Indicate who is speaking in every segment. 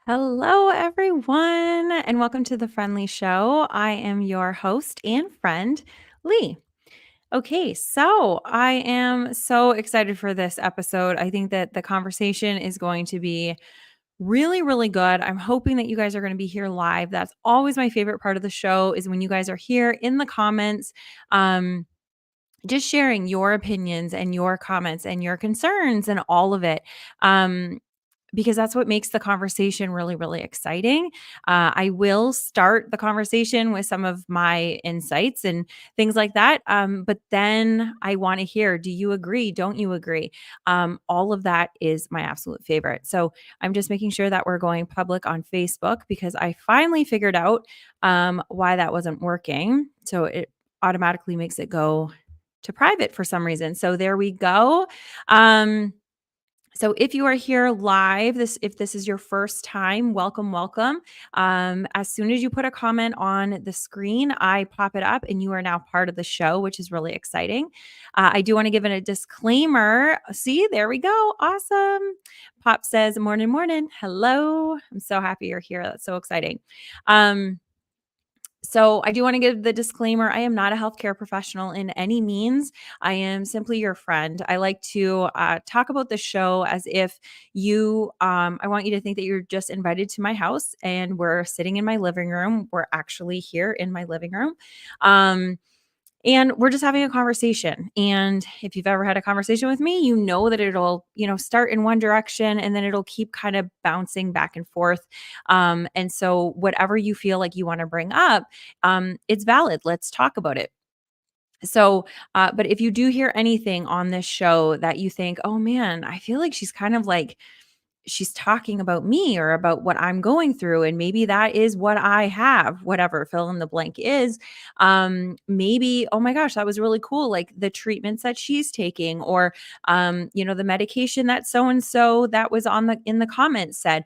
Speaker 1: Hello, everyone, and welcome to the Friend Leigh Show. I am your host and friend, Lee. Okay, so I am so excited for this episode. I think that the conversation is going to be really, really good. I'm hoping that you guys are going to be here live. That's always my favorite part of the show is when you guys are here in the comments. Just sharing your opinions and your comments and your concerns and all of it. Because that's what makes the conversation really, really exciting. I will start the conversation with some of my insights and things like that. But then I want to hear, do you agree? Don't you agree? All of that is my absolute favorite. So I'm just making sure that we're going public on Facebook because I finally figured out why that wasn't working. So it automatically makes it go to private for some reason. So there we go. So if you are here live, if this is your first time, welcome, welcome. As soon as you put a comment on the screen, I pop it up and you are now part of the show, which is really exciting. I do want to give it a disclaimer. See, there we go. Awesome. Pop says, morning, morning. Hello. I'm so happy you're here. That's so exciting. So I do want to give the disclaimer. I am not a healthcare professional in any means. I am simply your friend. I like to talk about the show as if I want you to think that you're just invited to my house and we're sitting in my living room. We're actually here in my living room. And we're just having a conversation. And if you've ever had a conversation with me, you know that it'll, start in one direction and then it'll keep kind of bouncing back and forth. And so whatever you feel like you want to bring up, it's valid. Let's talk about it. So, but if you do hear anything on this show that you think, oh man, I feel like she's kind of like she's talking about me or about what I'm going through. And maybe that is what I have, whatever fill in the blank is. Maybe, oh my gosh, that was really cool. Like the treatments that she's taking, or, the medication that so-and-so that was in the comments said.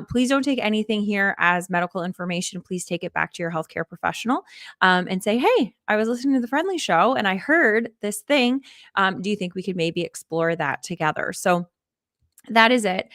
Speaker 1: Please don't take anything here as medical information. Please take it back to your healthcare professional and say, hey, I was listening to the Friend Leigh Show and I heard this thing. Do you think we could maybe explore that together? So, that is it.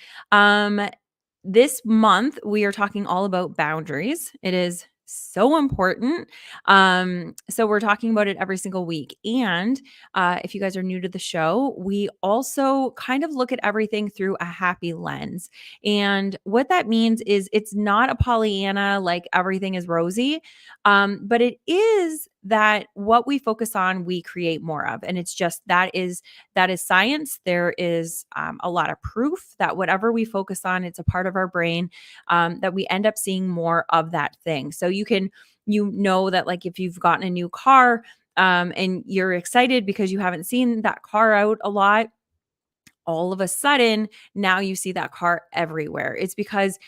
Speaker 1: This month, we are talking all about boundaries. It is so important. So we're talking about it every single week. And if you guys are new to the show, we also kind of look at everything through a happy lens. And what that means is it's not a Pollyanna, like everything is rosy, but it is that what we focus on, we create more of. And it's just that is science. There is a lot of proof that whatever we focus on, it's a part of our brain that we end up seeing more of that thing. So you know that like if you've gotten a new car and you're excited because you haven't seen that car out a lot, all of a sudden now you see that car everywhere. It's because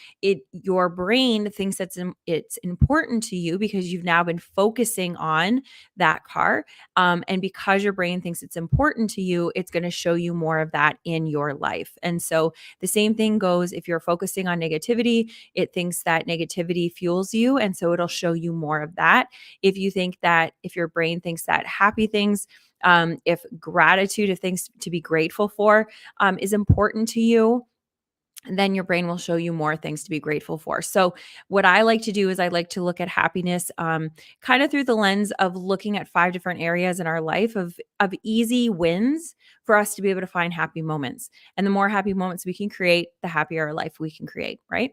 Speaker 1: your brain thinks it's important to you because you've now been focusing on that car, and because your brain thinks it's important to you, it's going to show you more of that in your life. And so the same thing goes if you're focusing on negativity. It thinks that negativity fuels you, and so it'll show you more of that. If your brain thinks that happy things, if gratitude, if things to be grateful for is important to you, then your brain will show you more things to be grateful for. So, what I like to do is I like to look at happiness kind of through the lens of looking at 5 different areas in our life of easy wins for us to be able to find happy moments. And the more happy moments we can create, the happier our life we can create, right?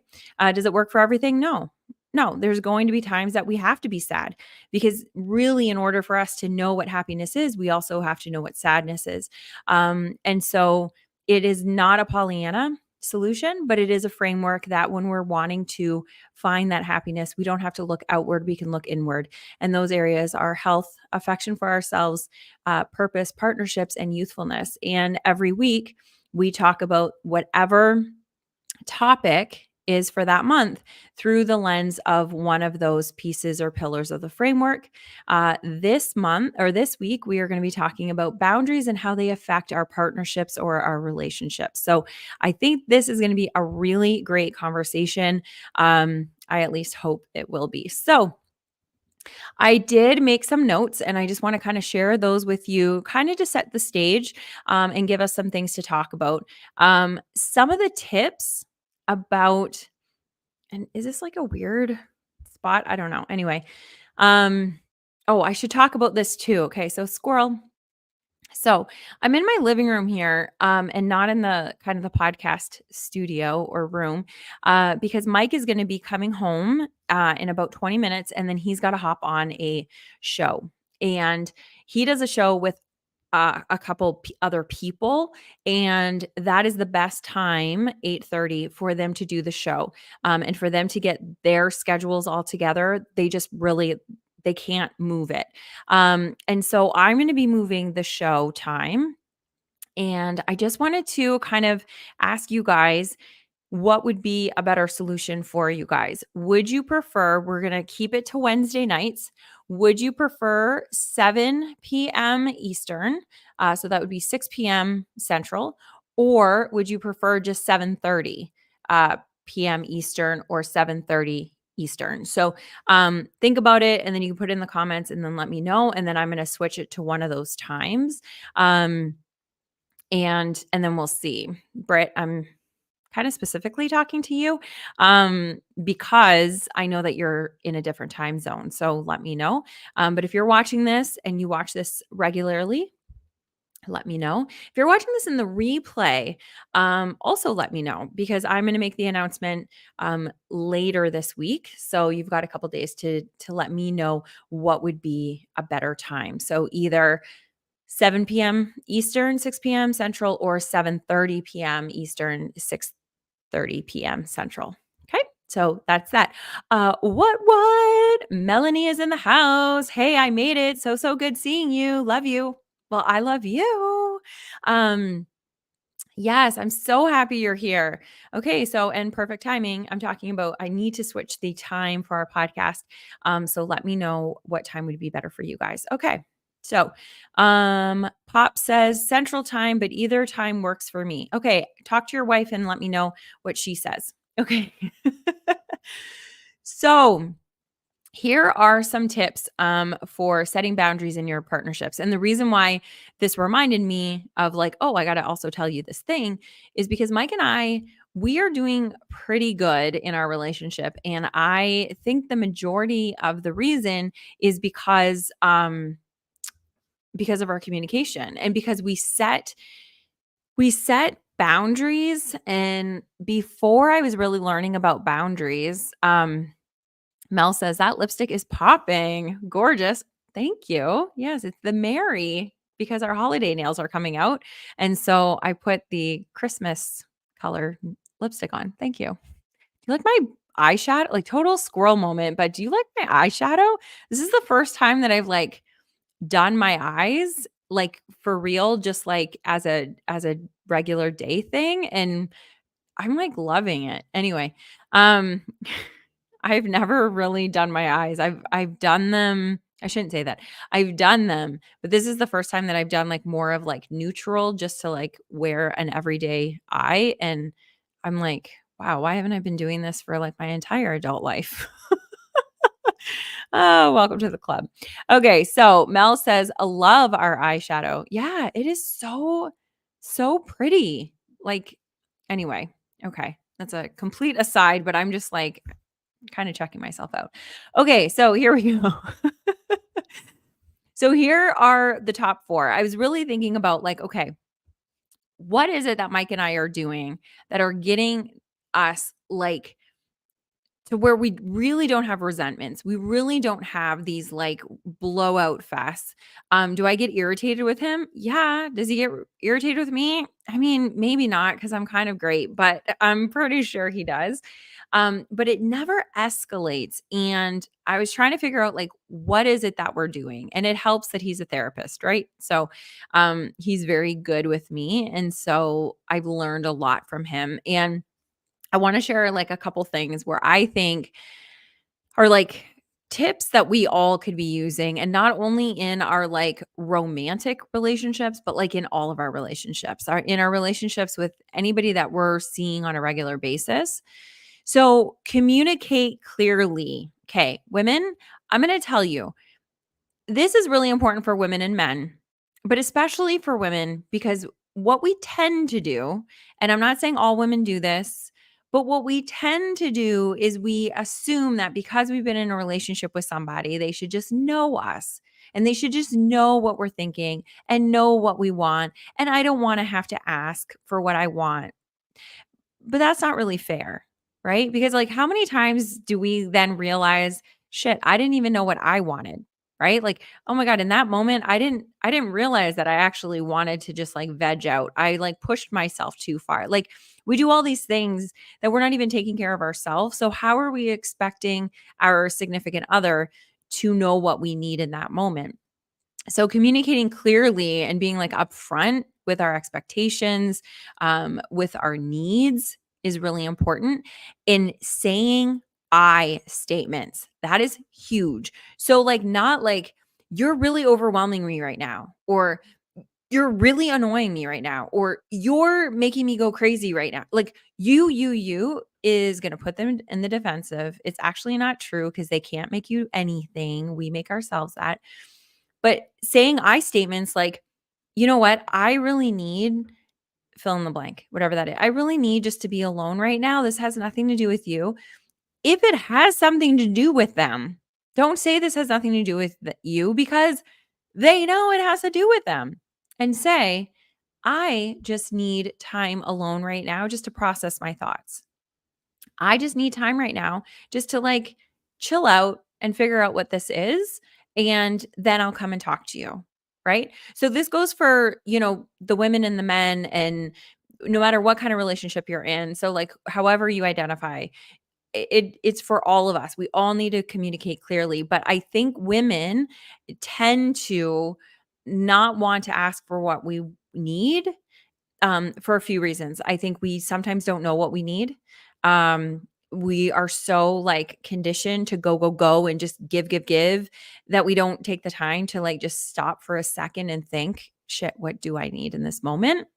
Speaker 1: Does it work for everything? No. No, there's going to be times that we have to be sad because really, in order for us to know what happiness is, we also have to know what sadness is. And so it is not a Pollyanna solution, but it is a framework that when we're wanting to find that happiness, we don't have to look outward, we can look inward. And those areas are health, affection for ourselves, purpose, partnerships, and youthfulness. And every week, we talk about whatever topic is for that month through the lens of one of those pieces or pillars of the framework. This month or this week, we are going to be talking about boundaries and how they affect our partnerships or our relationships. So I think this is going to be a really great conversation. I at least hope it will be. So I did make some notes and I just want to kind of share those with you, kind of to set the stage and give us some things to talk about. Some of the tips about And is this like a weird spot? I don't know. Anyway, um, oh, I should talk about this too. Okay, so squirrel. So I'm in my living room here, and not in the kind of the podcast studio or room, because Mike is going to be coming home in about 20 minutes, and then he's got to hop on a show, and he does a show with a couple other people, and that is the best time, 8:30, for them to do the show, and for them to get their schedules all together. They just really they can't move it. And so I'm going to be moving the show time. And I just wanted to kind of ask you guys what would be a better solution for you guys? Would you prefer, we're going to keep it to Wednesday nights. Would you prefer 7 p.m. Eastern? So that would be 6 p.m. Central. Or would you prefer just 7:30 p.m. Eastern or 7:30 Eastern? So think about it, and then you can put it in the comments and then let me know. And then I'm going to switch it to one of those times. And then we'll see. Britt, I'm kind of specifically talking to you because I know that you're in a different time zone. So let me know. But if you're watching this and you watch this regularly, let me know. If you're watching this in the replay, also let me know, because I'm going to make the announcement later this week. So you've got a couple days to let me know what would be a better time. So either 7 p.m. Eastern, 6 p.m. Central, or 7:30 p.m. Eastern, 6:30 p.m. Central. Okay, so that's that. What? Melanie is in the house. Hey, I made it. So good seeing you. Love you. Well, I love you. Um, Yes, I'm so happy you're here. Okay, so and perfect timing. I'm talking about I need to switch the time for our podcast. So let me know what time would be better for you guys. Okay. So, Pop says Central Time, but either time works for me. Okay, talk to your wife and let me know what she says. Okay. So, here are some tips for setting boundaries in your partnerships. And the reason why this reminded me of like, oh, I got to also tell you this thing is because Mike and I, we are doing pretty good in our relationship. And I think the majority of the reason is because of our communication and because we set boundaries. And before I was really learning about boundaries, Mel says that lipstick is popping. Gorgeous. Thank you. Yes, it's the Mary because our holiday nails are coming out. And so I put the Christmas color lipstick on. Thank you. Do you like my eyeshadow? Like total squirrel moment, but do you like my eyeshadow? This is the first time that I've like done my eyes like for real, just like as a regular day thing. And I'm like loving it. Anyway, um I've never really done my eyes. I've done them. I shouldn't say that. I've done them, but this is the first time that I've done like more of like neutral just to like wear an everyday eye. And I'm like, wow, why haven't I been doing this for like my entire adult life? Oh, welcome to the club. Okay, so Mel says, I love our eyeshadow. Yeah, it is so pretty. Like, anyway, okay. That's a complete aside, but I'm just like kind of checking myself out. Okay, so here we go. So here are the top four. I was really thinking about like, okay, what is it that Mike and I are doing that are getting us like to where we really don't have resentments. We really don't have these like blowout fests. Do I get irritated with him? Yeah. Does he get irritated with me? I mean, maybe not because I'm kind of great, but I'm pretty sure he does. But it never escalates. And I was trying to figure out like what is it that we're doing? And it helps that he's a therapist, right? So he's very good with me. And so I've learned a lot from him. And I want to share like a couple things where I think are like tips that we all could be using, and not only in our like romantic relationships, but like in all of our relationships, in our relationships with anybody that we're seeing on a regular basis. So communicate clearly. Okay, women, I'm going to tell you, this is really important for women and men, but especially for women, because what we tend to do, and I'm not saying all women do this, But what we tend to do is we assume that because we've been in a relationship with somebody, they should just know us and they should just know what we're thinking and know what we want. And I don't want to have to ask for what I want. But that's not really fair, right? Because like how many times do we then realize, shit, I didn't even know what I wanted, right? Like, oh my god, in that moment I didn't realize that I actually wanted to just like veg out. I like pushed myself too far. Like we do all these things that we're not even taking care of ourselves. So how are we expecting our significant other to know what we need in that moment? So communicating clearly and being like upfront with our expectations, with our needs is really important. In saying I statements, that is huge. So like not like you're really overwhelming me right now, or you're really annoying me right now, or you're making me go crazy right now. Like you is going to put them in the defensive. It's actually not true because they can't make you anything. We make ourselves that. But saying I statements like, you know what? I really need fill in the blank, whatever that is. I really need just to be alone right now. This has nothing to do with you. If it has something to do with them, don't say this has nothing to do with you because they know it has to do with them. And say, I just need time alone right now just to process my thoughts. I just need time right now just to like chill out and figure out what this is. And then I'll come and talk to you. Right. So this goes for, the women and the men, and no matter what kind of relationship you're in. So, like, however you identify, it's for all of us. We all need to communicate clearly. But I think women tend to not want to ask for what we need, for a few reasons. I think we sometimes don't know what we need. We are so like conditioned to go, go, go and just give, give, give, that we don't take the time to like just stop for a second and think, shit, what do I need in this moment?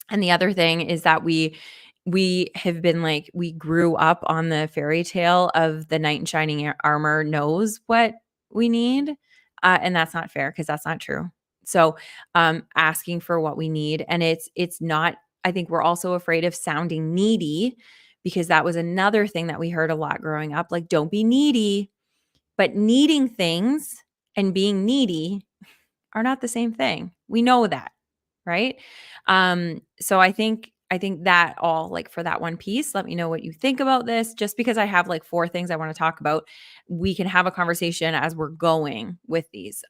Speaker 1: And the other thing is that we have been like, we grew up on the fairy tale of the knight in shining armor knows what we need. And that's not fair because that's not true. So asking for what we need, and it's not, I think we're also afraid of sounding needy, because that was another thing that we heard a lot growing up. Like, don't be needy. But needing things and being needy are not the same thing. We know that, right? So I think that all, like, for that one piece, let me know what you think about this. Just because I have like four things I want to talk about, we can have a conversation as we're going with these.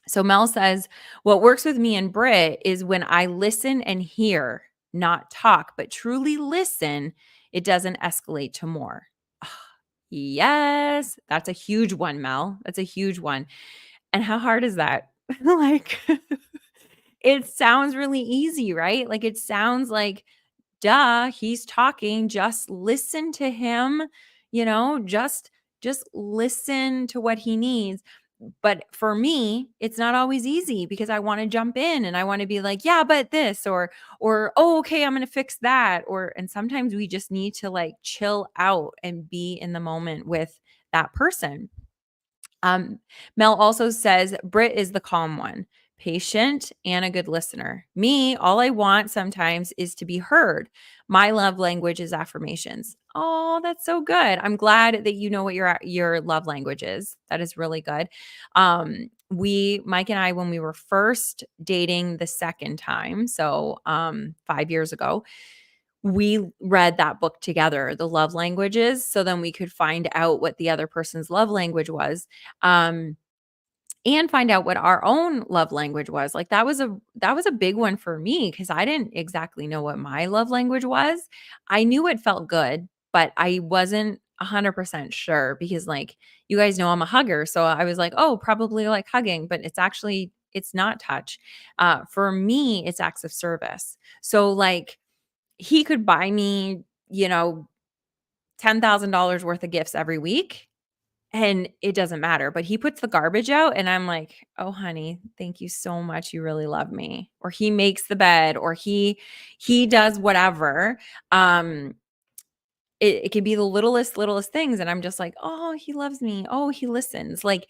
Speaker 1: So Mel says, what works with me and Britt is when I listen and hear, not talk, but truly listen, it doesn't escalate to more. Yes, that's a huge one, Mel. That's a huge one. And how hard is that? Like, it sounds really easy, right? Like, it sounds like, duh, he's talking, just listen to him, just listen to what he needs. But for me, it's not always easy because I want to jump in and I want to be like, yeah, but this, or oh, okay, I'm going to fix that, and sometimes we just need to like chill out and be in the moment with that person. Um, Mel also says Britt is the calm one, patient and a good listener. Me, all I want sometimes is to be heard. My love language is affirmations. Oh, that's so good. I'm glad that you know what your love language is. That is really good. Mike and I, when we were first dating the second time, so 5 years ago, we read that book together, The Love Languages, so then we could find out what the other person's love language was, and find out what our own love language was. Like, that was a big one for me because I didn't exactly know what my love language was. I knew it felt good, but I wasn't 100% sure because, like, you guys know I'm a hugger, so I was like, "Oh, probably like hugging," but it's not touch. For me, it's acts of service. So, like, he could buy me, $10,000 worth of gifts every week, and it doesn't matter, but he puts the garbage out and I'm like, "Oh, honey, thank you so much. You really love me." Or he makes the bed, or he does whatever. Um it can be the littlest things, and I'm just like, "Oh, he loves me. Oh, he listens." Like,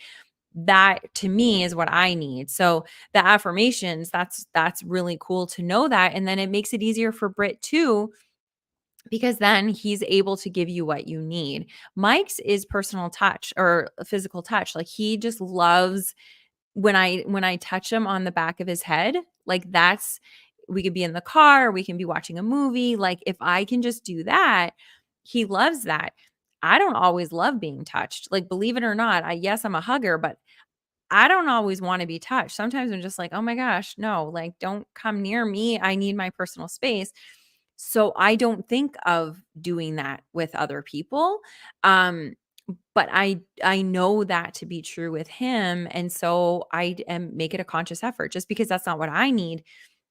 Speaker 1: that to me is what I need. So the affirmations, that's really cool to know that, and then it makes it easier for Brit too, because then he's able to give you what you need. Mike's is personal touch or physical touch. Like he just loves when I touch him on the back of his head, like that's we could be in the car, we can be watching a movie. Like if I can just do that, he loves that. I don't always love being touched. Like believe it or not, yes, I'm a hugger, but I don't always want to be touched. Sometimes I'm just like, "Oh my gosh, no, like don't come near me. I need my personal space." So I don't think of doing that with other people. Um but I know that to be true with him, and so I am make it a conscious effort just because that's not what I need,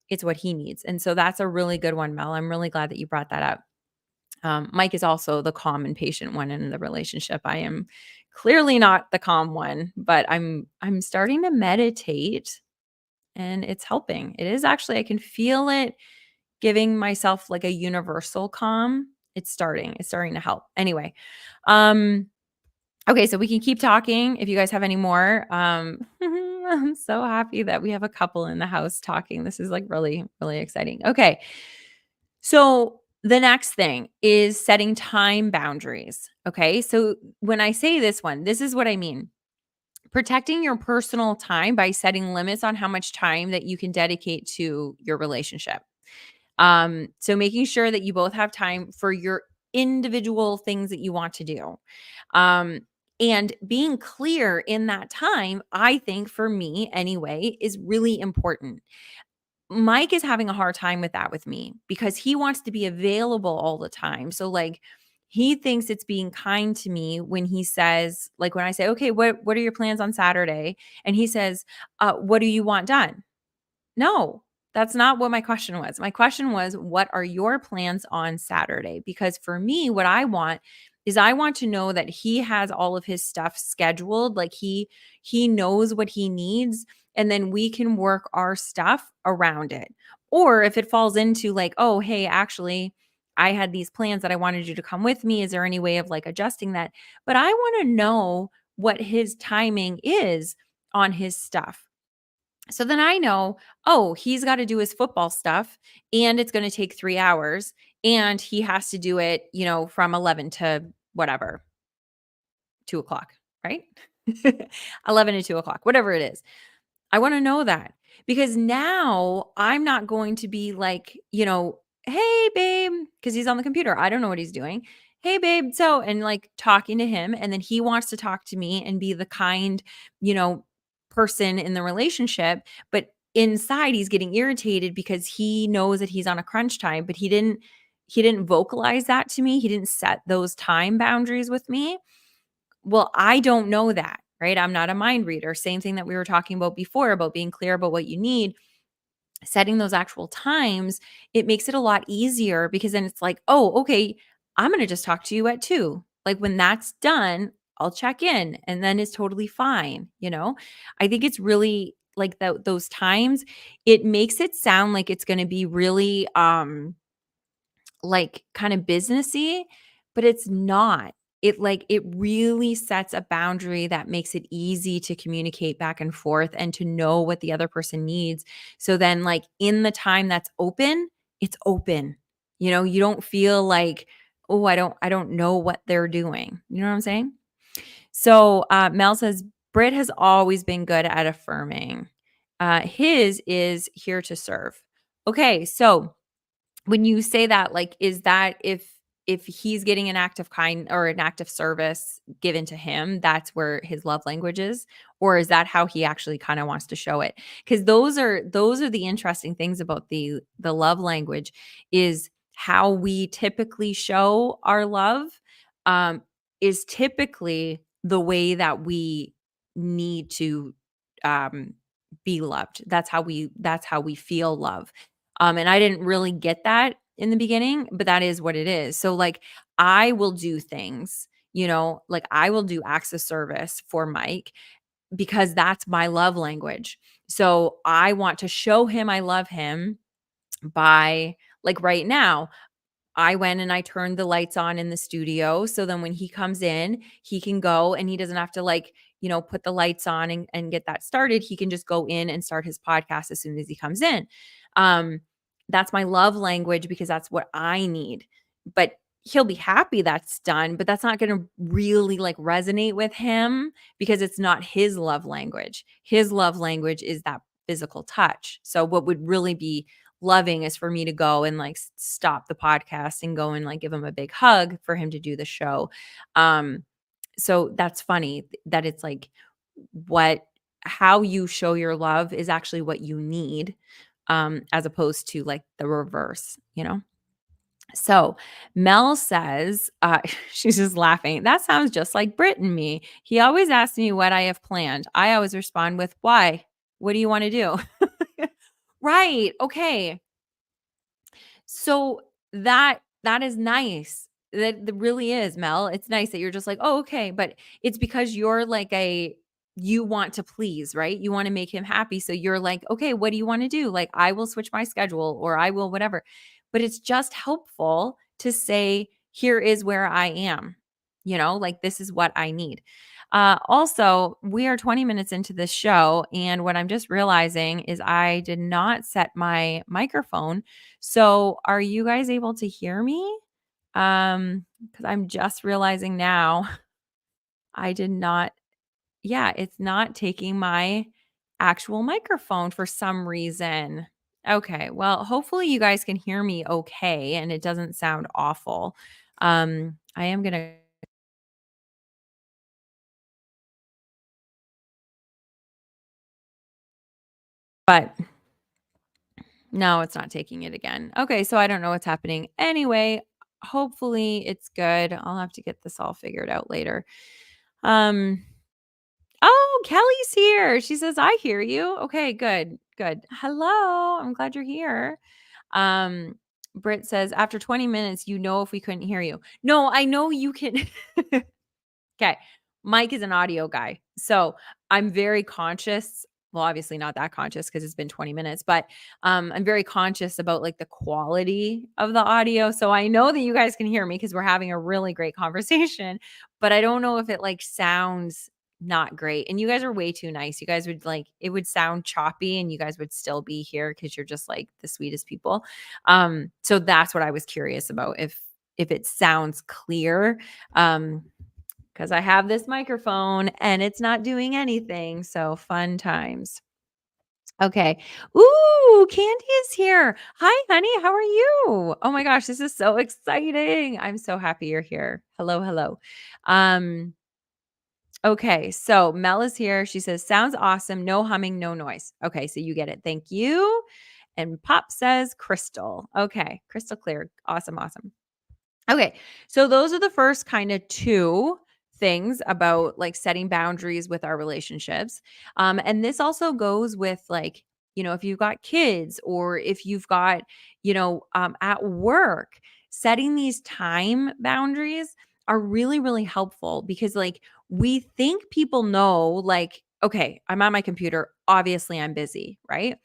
Speaker 1: it's what he needs. And so that's a really good one, Mel. I'm really glad that you brought that up. Mike is also the calm and patient one in the relationship. I am clearly not the calm one, but I'm starting to meditate and it's helping. It is actually I can feel it giving myself like a universal calm. It's starting to help. Anyway, um okay, so we can keep talking if you guys have any more. I'm so happy that we have a couple in the house talking. This is like really, really exciting. Okay. So the next thing is setting time boundaries. Okay. So when I say this one, this is what I mean. Protecting your personal time by setting limits on how much time that you can dedicate to your relationship. So making sure that you both have time for your individual things that you want to do. Um, and being clear in that time, I think for me anyway, is really important. Mike is having a hard time with that with me because he wants to be available all the time. So like he thinks it's being kind to me when he says, like when I say, okay, what are your plans on Saturday? And he says, what do you want done? No, that's not what my question was. My question was, what are your plans on Saturday? Because for me, what I want is I want to know that he has all of his stuff scheduled, like he knows what he needs and then we can work our stuff around it. Or if it falls into like, "Oh, hey, actually, I had these plans that I wanted you to come with me. Is there any way of like adjusting that?" But I want to know what his timing is on his stuff. So then I know, oh, he's got to do his football stuff and it's going to take 3 hours and he has to do it, from 11 to whatever, 2 o'clock, right? 11 to 2 o'clock, whatever it is. I want to know that because now I'm not going to be like, hey, babe, because he's on the computer. I don't know what he's doing. Hey, babe. So, and like talking to him. And then he wants to talk to me and be the kind, you know, person in the relationship. But inside, he's getting irritated because he knows that he's on a crunch time, but he didn't vocalize that to me. He didn't set those time boundaries with me. Well, I don't know that, right? I'm not a mind reader. Same thing that we were talking about before about being clear about what you need, setting those actual times, it makes it a lot easier because then it's like, "Oh, okay, I'm going to just talk to you at 2." Like when that's done, I'll check in and then it's totally fine. I think it's really like those times, it makes it sound like it's going to be really like kind of businessy, but it's not. It really sets a boundary that makes it easy to communicate back and forth and to know what the other person needs. So then like in the time that's open, it's open. You don't feel like, "Oh, I don't know what they're doing." You know what I'm saying? So, Mel says, "Britt has always been good at affirming. His is here to serve." Okay, so when you say that, like, is that if he's getting an act of kind or an act of service given to him, that's where his love language is? Or is that how he actually kind of wants to show it? Because those are the interesting things about the love language is how we typically show our love um, is typically the way that we need to um, be loved. That's how we feel love. And I didn't really get that in the beginning, but that is what it is. So like I will do things, like I will do acts of service for Mike because that's my love language. So I want to show him I love him by like right now, I went and I turned the lights on in the studio. So then when he comes in, he can go and he doesn't have to like, put the lights on and get that started. He can just go in and start his podcast as soon as he comes in. Um, that's my love language because that's what I need. but he'll be happy that's done, but that's not gonna really, like, resonate with him because it's not his love language. His love language is that physical touch. So what would really be loving is for me to go and, like, stop the podcast and go and, like, give him a big hug for him to do the show. Um, so that's funny that it's like what how you show your love is actually what you need, as opposed to, like, the reverse, you know? So Mel says, she's just laughing. That sounds just like Brit and me. He always asks me what I have planned. I always respond with, why? What do you want to do? Right. Okay. So that is nice. That really is, Mel. It's nice that you're just like, "Oh, okay." But it's because you're like you want to please, right? You want to make him happy. So you're like, "Okay, what do you want to do?" Like, "I will switch my schedule or I will whatever." But it's just helpful to say, "Here is where I am." Like this is what I need. Also, we are 20 minutes into this show, and what I'm just realizing is I did not set my microphone. So, are you guys able to hear me? Because I'm just realizing now I did not, yeah, it's not taking my actual microphone for some reason. Okay, well, hopefully you guys can hear me okay and it doesn't sound awful. I am gonna, but no, it's not taking it again. Okay, so I don't know what's happening. Anyway, hopefully it's good. I'll have to get this all figured out later. Um Oh, Kelly's here. She says, "I hear you." Okay, good. Good. Hello. I'm glad you're here. Um Britt says, "After 20 minutes, you know if we couldn't hear you." No, I know you can. Okay. Mike is an audio guy. So I'm very conscious. Well, obviously not that conscious because it's been 20 minutes, but I'm very conscious about like the quality of the audio. So I know that you guys can hear me because we're having a really great conversation, but I don't know if it like sounds not great. And you guys are way too nice. You guys would like it would sound choppy and you guys would still be here because you're just like the sweetest people. So that's what I was curious about if it sounds clear. Um, because I have this microphone and it's not doing anything. So fun times. Okay. Ooh, Candy is here. Hi, honey. How are you? Oh my gosh, this is so exciting. I'm so happy you're here. Hello, hello. Um, okay, so Mel is here. She says, sounds awesome. No humming, no noise. Okay, so you get it. Thank you. And Pop says crystal. Okay, crystal clear. Awesome, awesome. Okay. So those are the first kind of two things about like setting boundaries with our relationships. And this also goes with like, if you've got kids or if you've got, at work, setting these time boundaries are really, really helpful because like we think people know, like, okay, I'm on my computer. Obviously, I'm busy, right?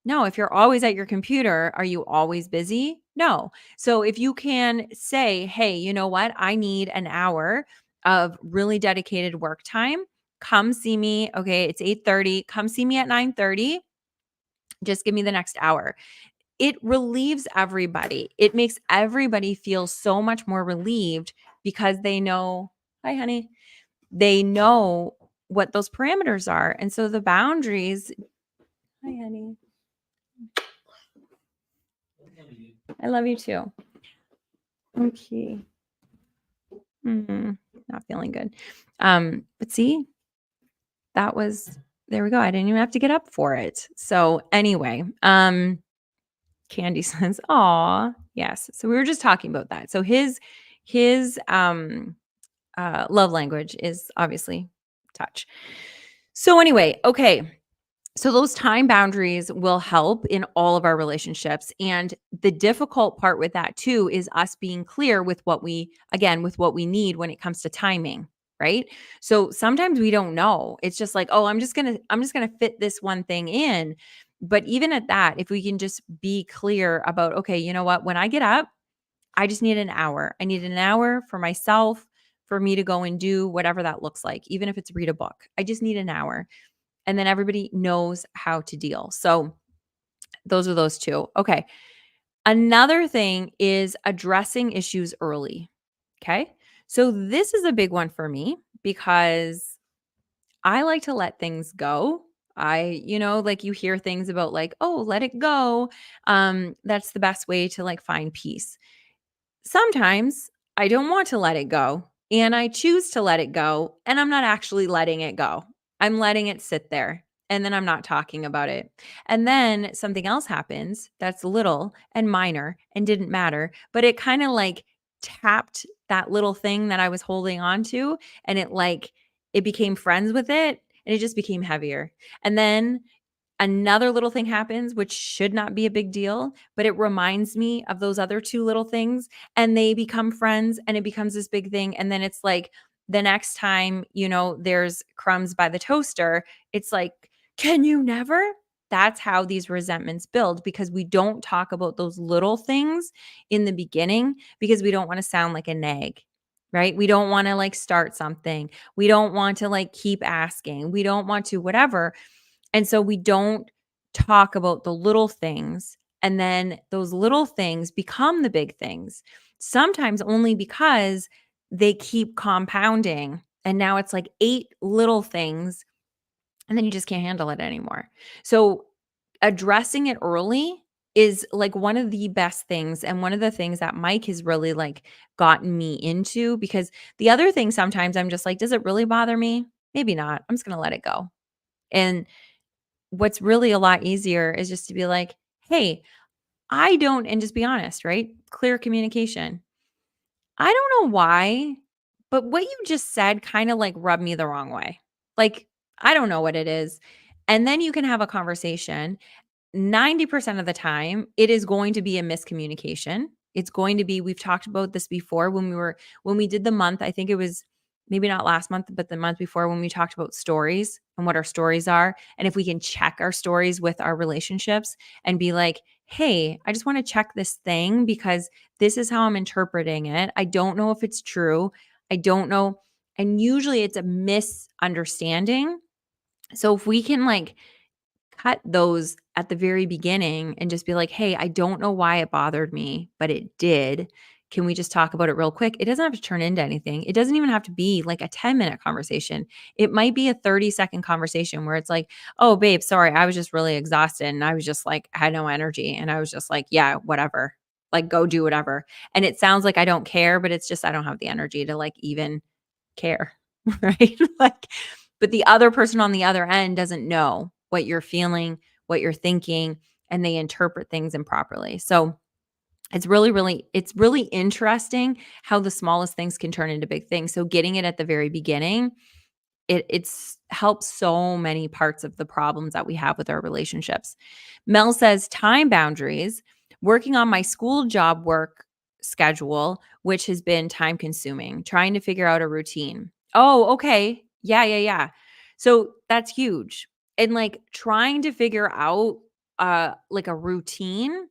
Speaker 1: No, if you're always at your computer, are you always busy? No. So if you can say, hey, you know what? I need an hour of really dedicated work time. Come see me. Okay, it's 8:30. Come see me at 9:30. Just give me the next hour. It relieves everybody. It makes everybody feel so much more relieved because they know, hi, honey. They know what those parameters are. And so the boundaries, hi, honey. I love you too. Okay. Not feeling good. But see, that was there we go. I didn't even have to get up for it. So anyway, Candy says, "Aw, yes." So we were just talking about that. So his love language is obviously touch. So anyway, okay. So those time boundaries will help in all of our relationships. And the difficult part with that too is us being clear with what we need when it comes to timing, right? So sometimes we don't know. It's just like, oh, I'm just going to fit this one thing in. But even at that, if we can just be clear about, okay, you know what? When I get up, I just need an hour. I need an hour for myself, for me to go and do whatever that looks like, even if it's read a book. I just need an hour and then everybody knows how to deal. So those are those two. Okay. Another thing is addressing issues early. Okay. So this is a big one for me because I like to let things go. Like you hear things about like, oh, let it go. That's the best way to like find peace. Sometimes I don't want to let it go and I choose to let it go and I'm not actually letting it go. I'm letting it sit there and then I'm not talking about it. And then something else happens that's little and minor and didn't matter, but it kind of like tapped that little thing that I was holding on to and it became friends with it and it just became heavier. And then another little thing happens, which should not be a big deal, but it reminds me of those other 2 little things, and they become friends, and it becomes this big thing, and then it's like the next time, there's crumbs by the toaster, it's like, "Can you never?" That's how these resentments build because we don't talk about those little things in the beginning because we don't wanna sound like a nag, right? We don't wanna, like, start something. We don't want to, like, keep asking. We don't want to whatever, and so we don't talk about the little things. And then those little things become the big things, sometimes only because they keep compounding. And now it's like 8 little things, and then you just can't handle it anymore. So addressing it early is like one of the best things. And one of the things that Mike has really like gotten me into because the other thing sometimes I'm just like, does it really bother me? Maybe not. I'm just going to let it go. And what's really a lot easier is just to be like, "Hey, I don't," and just be honest, right? Clear communication. "I don't know why, but what you just said kinda, like, rubbed me the wrong way. Like, I don't know what it is." And then you can have a conversation. 90% of the time, it is going to be a miscommunication. It's going to be we've talked about this before when we did the month, I think it was maybe not last month, but the month before when we talked about stories and what our stories are, and if we can check our stories with our relationships and be like, "Hey, I just wanna check this thing because this is how I'm interpreting it. I don't know if it's true. I don't know." And usually it's a misunderstanding. So if we can, like, cut those at the very beginning and just be like, "Hey, I don't know why it bothered me, but it did. Can we just talk about it real quick?" It doesn't have to turn into anything. It doesn't even have to be like a 10-minute conversation. It might be a 30-second conversation where it's like, "Oh, babe, sorry. I was just really exhausted and I was just like I had no energy." And I was just like, "Yeah, whatever. Like go do whatever." And it sounds like I don't care, but it's just I don't have the energy to like even care, right? Like, but the other person on the other end doesn't know what you're feeling, what you're thinking, and they interpret things improperly. So it's really interesting how the smallest things can turn into big things. So getting it at the very beginning, it's helps so many parts of the problems that we have with our relationships. Mel says time boundaries, working on my school job work schedule, which has been time consuming, trying to figure out a routine. Oh, okay. Yeah, yeah, yeah. So that's huge. And like trying to figure out like a routine,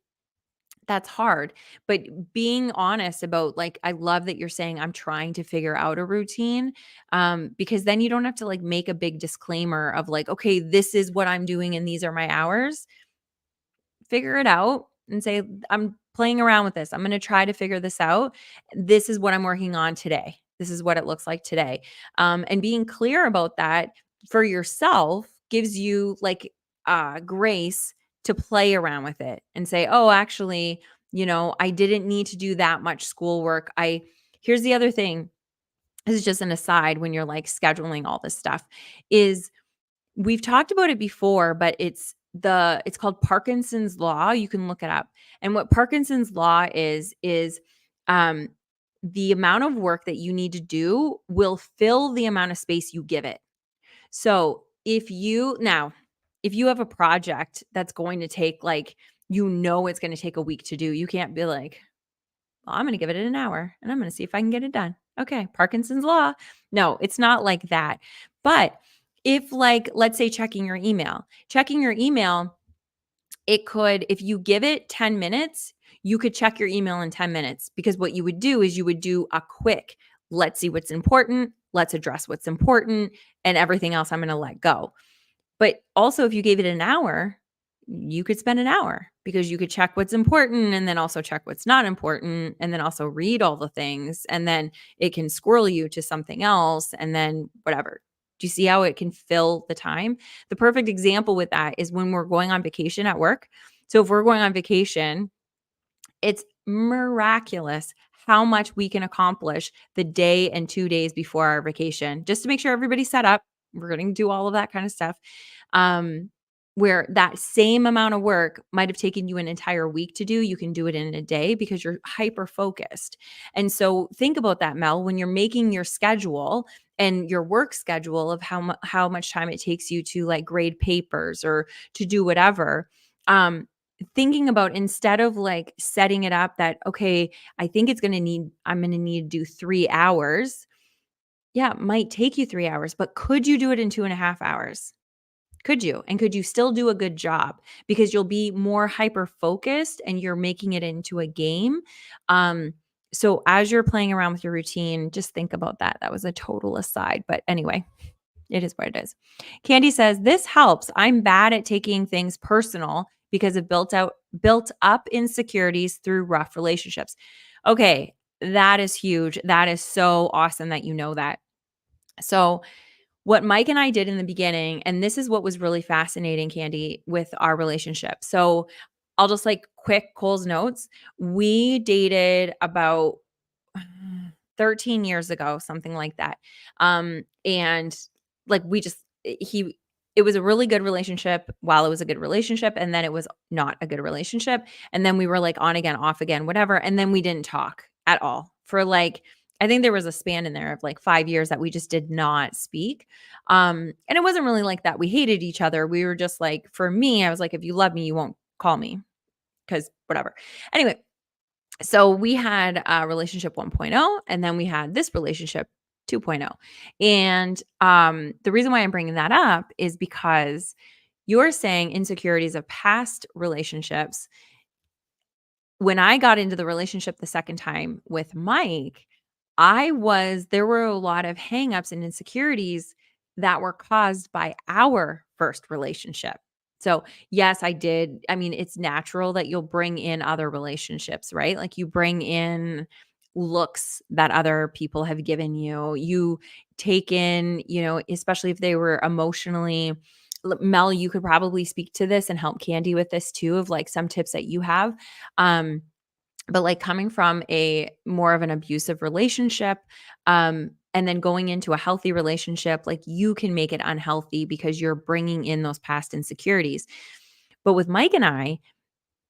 Speaker 1: that's hard, but being honest about, like, I love that you're saying, "I'm trying to figure out a routine," because then you don't have to, like, make a big disclaimer of, like, "Okay, this is what I'm doing and these are my hours." Figure it out and say, "I'm playing around with this. I'm gonna try to figure this out. This is what I'm working on today. This is what it looks like today." And being clear about that for yourself gives you like grace to play around with it and say, "Oh, actually, I didn't need to do that much schoolwork." Here's the other thing. This is just an aside when you're like scheduling all this stuff is we've talked about it before, but it's called Parkinson's law. You can look it up. And what Parkinson's law is um the amount of work that you need to do will fill the amount of space you give it. So, if you have a project that's going to take like it's going to take a week to do, you can't be like, "Well, I'm gonna give it an hour and I'm gonna see if I can get it done." Okay, Parkinson's law. No, it's not like that. But if like, let's say checking your email, it could, if you give it 10 minutes, you could check your email in 10 minutes because what you would do is you would do a quick, let's see what's important, let's address what's important, and everything else I'm gonna let go. But also, if you gave it an hour, you could spend an hour because you could check what's important and then also check what's not important and then also read all the things and then it can squirrel you to something else and then whatever. Do you see how it can fill the time? The perfect example with that is when we're going on vacation at work. So if we're going on vacation, it's miraculous how much we can accomplish the day and 2 days before our vacation just to make sure everybody's set up. We're gonna do all of that kind of stuff. Um, where that same amount of work might have taken you an entire week to do, you can do it in a day because you're hyper focused. And so think about that, Mel, when you're making your schedule and your work schedule of how much time it takes you to like grade papers or to do whatever. Thinking about instead of like setting it up that, okay, I'm going to need to do 3 hours. Yeah, it might take you 3 hours, but could you do it in 2.5 hours? Could you? And could you still do a good job? Because you'll be more hyper focused and you're making it into a game. Um, so as you're playing around with your routine, just think about that. That was a total aside. But anyway, it is what it is. Candy says, "This helps. I'm bad at taking things personal because of built up insecurities through rough relationships." Okay, that is huge. That is so awesome that you know that. So, what Mike and I did in the beginning, and this is what was really fascinating, Candy, with our relationship. So, I'll just like quick Cole's notes. We dated about 13 years ago, something like that. And like we just he it was a really good relationship while it was a good relationship, and then it was not a good relationship. And then we were like on again, off again, whatever. And then we didn't talk at all for like I think there was a span in there of like 5 years that we just did not speak. And it wasn't really like that. We hated each other. We were just like, for me, I was like, if you love me, you won't call me because whatever. Anyway, so we had a relationship 1.0 and then we had this relationship 2.0. And the reason why I'm bringing that up is because you're saying insecurities of past relationships. When I got into the relationship the second time with Mike, there were a lot of hangups and insecurities that were caused by our first relationship. So, yes, I did. I mean, it's natural that you'll bring in other relationships, right? Like you bring in looks that other people have given you. You take in, especially if they were emotionally Mel, you could probably speak to this and help Candy with this too, of like some tips that you have. Um, but like coming from a more of an abusive relationship, and then going into a healthy relationship, like you can make it unhealthy because you're bringing in those past insecurities. But with Mike and I,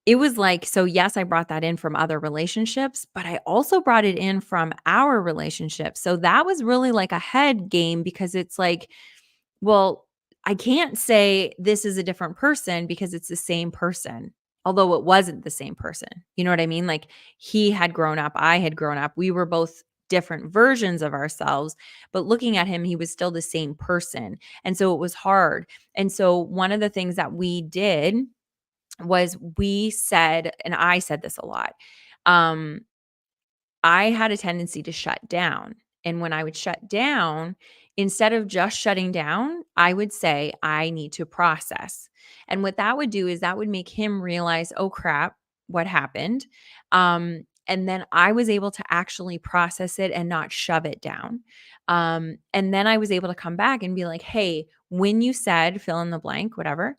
Speaker 1: it was like, so yes, I brought that in from other relationships, but I also brought it in from our relationship. So that was really like a head game because it's like, well, I can't say this is a different person because it's the same person, although it wasn't the same person. You know what I mean? Like he had grown up, I had grown up. We were both different versions of ourselves, but looking at him, he was still the same person. And so it was hard. And so one of the things that we did was we said, and I said this a lot, um, I had a tendency to shut down. And when I would shut down, instead of just shutting down, I would say, I need to process. And what that would do is that would make him realize, oh crap, what happened? And then I was able to actually process it and not shove it down. And then I was able to come back and be like, hey, when you said fill in the blank, whatever,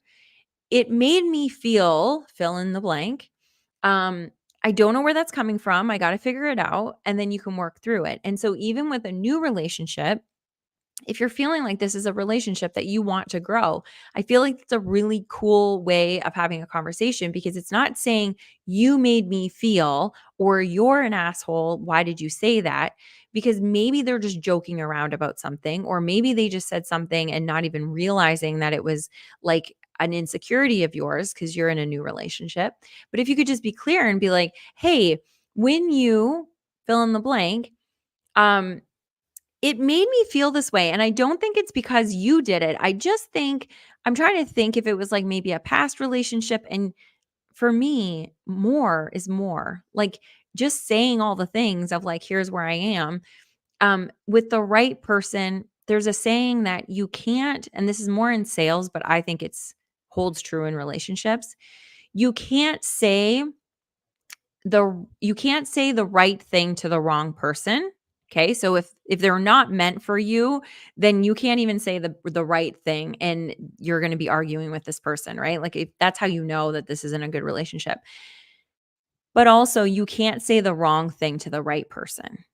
Speaker 1: it made me feel fill in the blank. Um, I don't know where that's coming from. I got to figure it out and then you can work through it. And so even with a new relationship, if you're feeling like this is a relationship that you want to grow, I feel like it's a really cool way of having a conversation because it's not saying you made me feel or you're an asshole. Why did you say that? Because maybe they're just joking around about something, or maybe they just said something and not even realizing that it was like an insecurity of yours because you're in a new relationship. But if you could just be clear and be like, hey, when you fill in the blank, um, it made me feel this way, and I don't think it's because you did it. I just think I'm trying to think if it was, like, maybe a past relationship, and for me, more is more. Like, just saying all the things of, like, "Here's where I am," with the right person, there's a saying that you can't, and this is more in sales, but I think it's holds true in relationships. you can't say the right thing to the wrong person. Okay? So if they're not meant for you, then you can't even say the right thing and you're going to be arguing with this person, right? Like if that's how you know that this isn't a good relationship. But also you can't say the wrong thing to the right person.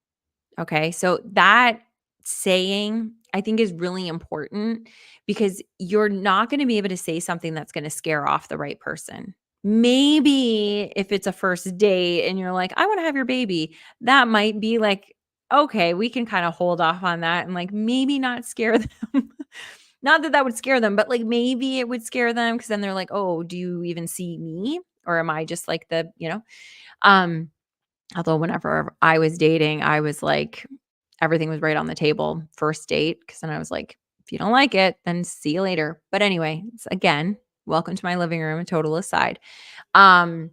Speaker 1: Okay? So that saying I think is really important because you're not going to be able to say something that's going to scare off the right person. Maybe if it's a first date and you're like, "I wanna have your baby," that might be like, okay, we can kinda hold off on that and, like, maybe not scare them. Not that that would scare them, but, like, maybe it would scare them because then they're like, "Oh, do you even see me? Or am I just like the" you know? Um, Although whenever I was dating, I was like everything was right on the table, first date, because then I was like, "If you don't like it, then see you later." But anyway, it's again, welcome to my living room, a total aside. Um,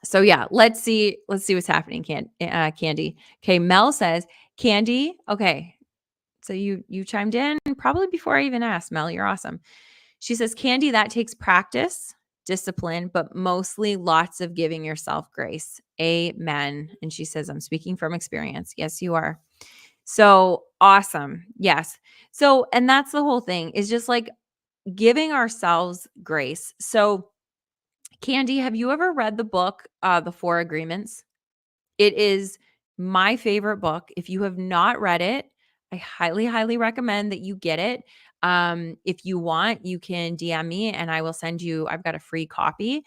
Speaker 1: so yeah, let's see what's happening, Candy. Okay, Mel says, "Candy." Okay, so you chimed in probably before I even asked, Mel. You're awesome. She says, "Candy, that takes practice, discipline, but mostly lots of giving yourself grace." Amen. And she says, "I'm speaking from experience." Yes, you are. So awesome. Yes. So, and that's the whole thing is just like giving ourselves grace. So Candy, have you ever read the book, The Four Agreements? It is my favorite book. If you have not read it, I highly, highly recommend that you get it. If you want, you can DM me and I will send you, I've got a free copy.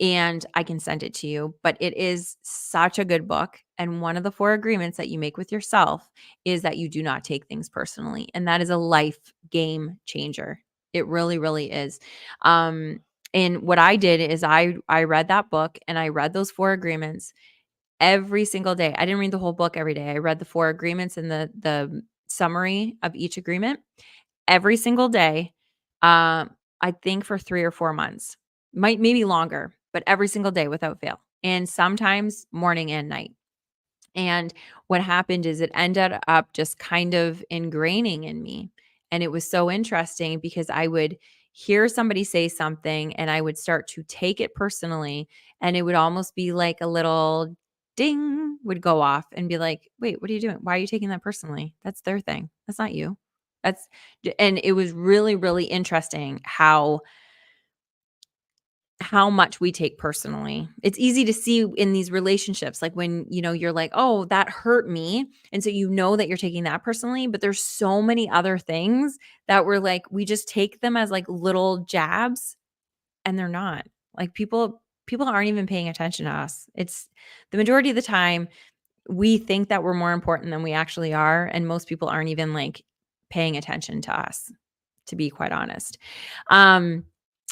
Speaker 1: And I can send it to you. But it is such a good book. And one of the four agreements that you make with yourself is that you do not take things personally. And that is a life game changer. It really, really is. And what I did is I read that book and I read those four agreements every single day. I didn't read the whole book every day. I read the four agreements and the summary of each agreement every single day. I think for 3 or 4 months. Might maybe longer, but every single day without fail. And sometimes morning and night. And what happened is it ended up just kind of ingraining in me. And it was so interesting because I would hear somebody say something and I would start to take it personally. And it would almost be like a little ding would go off and be like, wait, what are you doing? Why are you taking that personally? That's their thing. That's not you. That's, and it was really, really interesting how much we take personally. It's easy to see in these relationships, like when, you're like, "Oh, that hurt me." And so you know that you're taking that personally, but there's so many other things that we're like, we just take them as like little jabs and they're not. Like people aren't even paying attention to us. It's the majority of the time we think that we're more important than we actually are, and most people aren't even like paying attention to us, to be quite honest. Um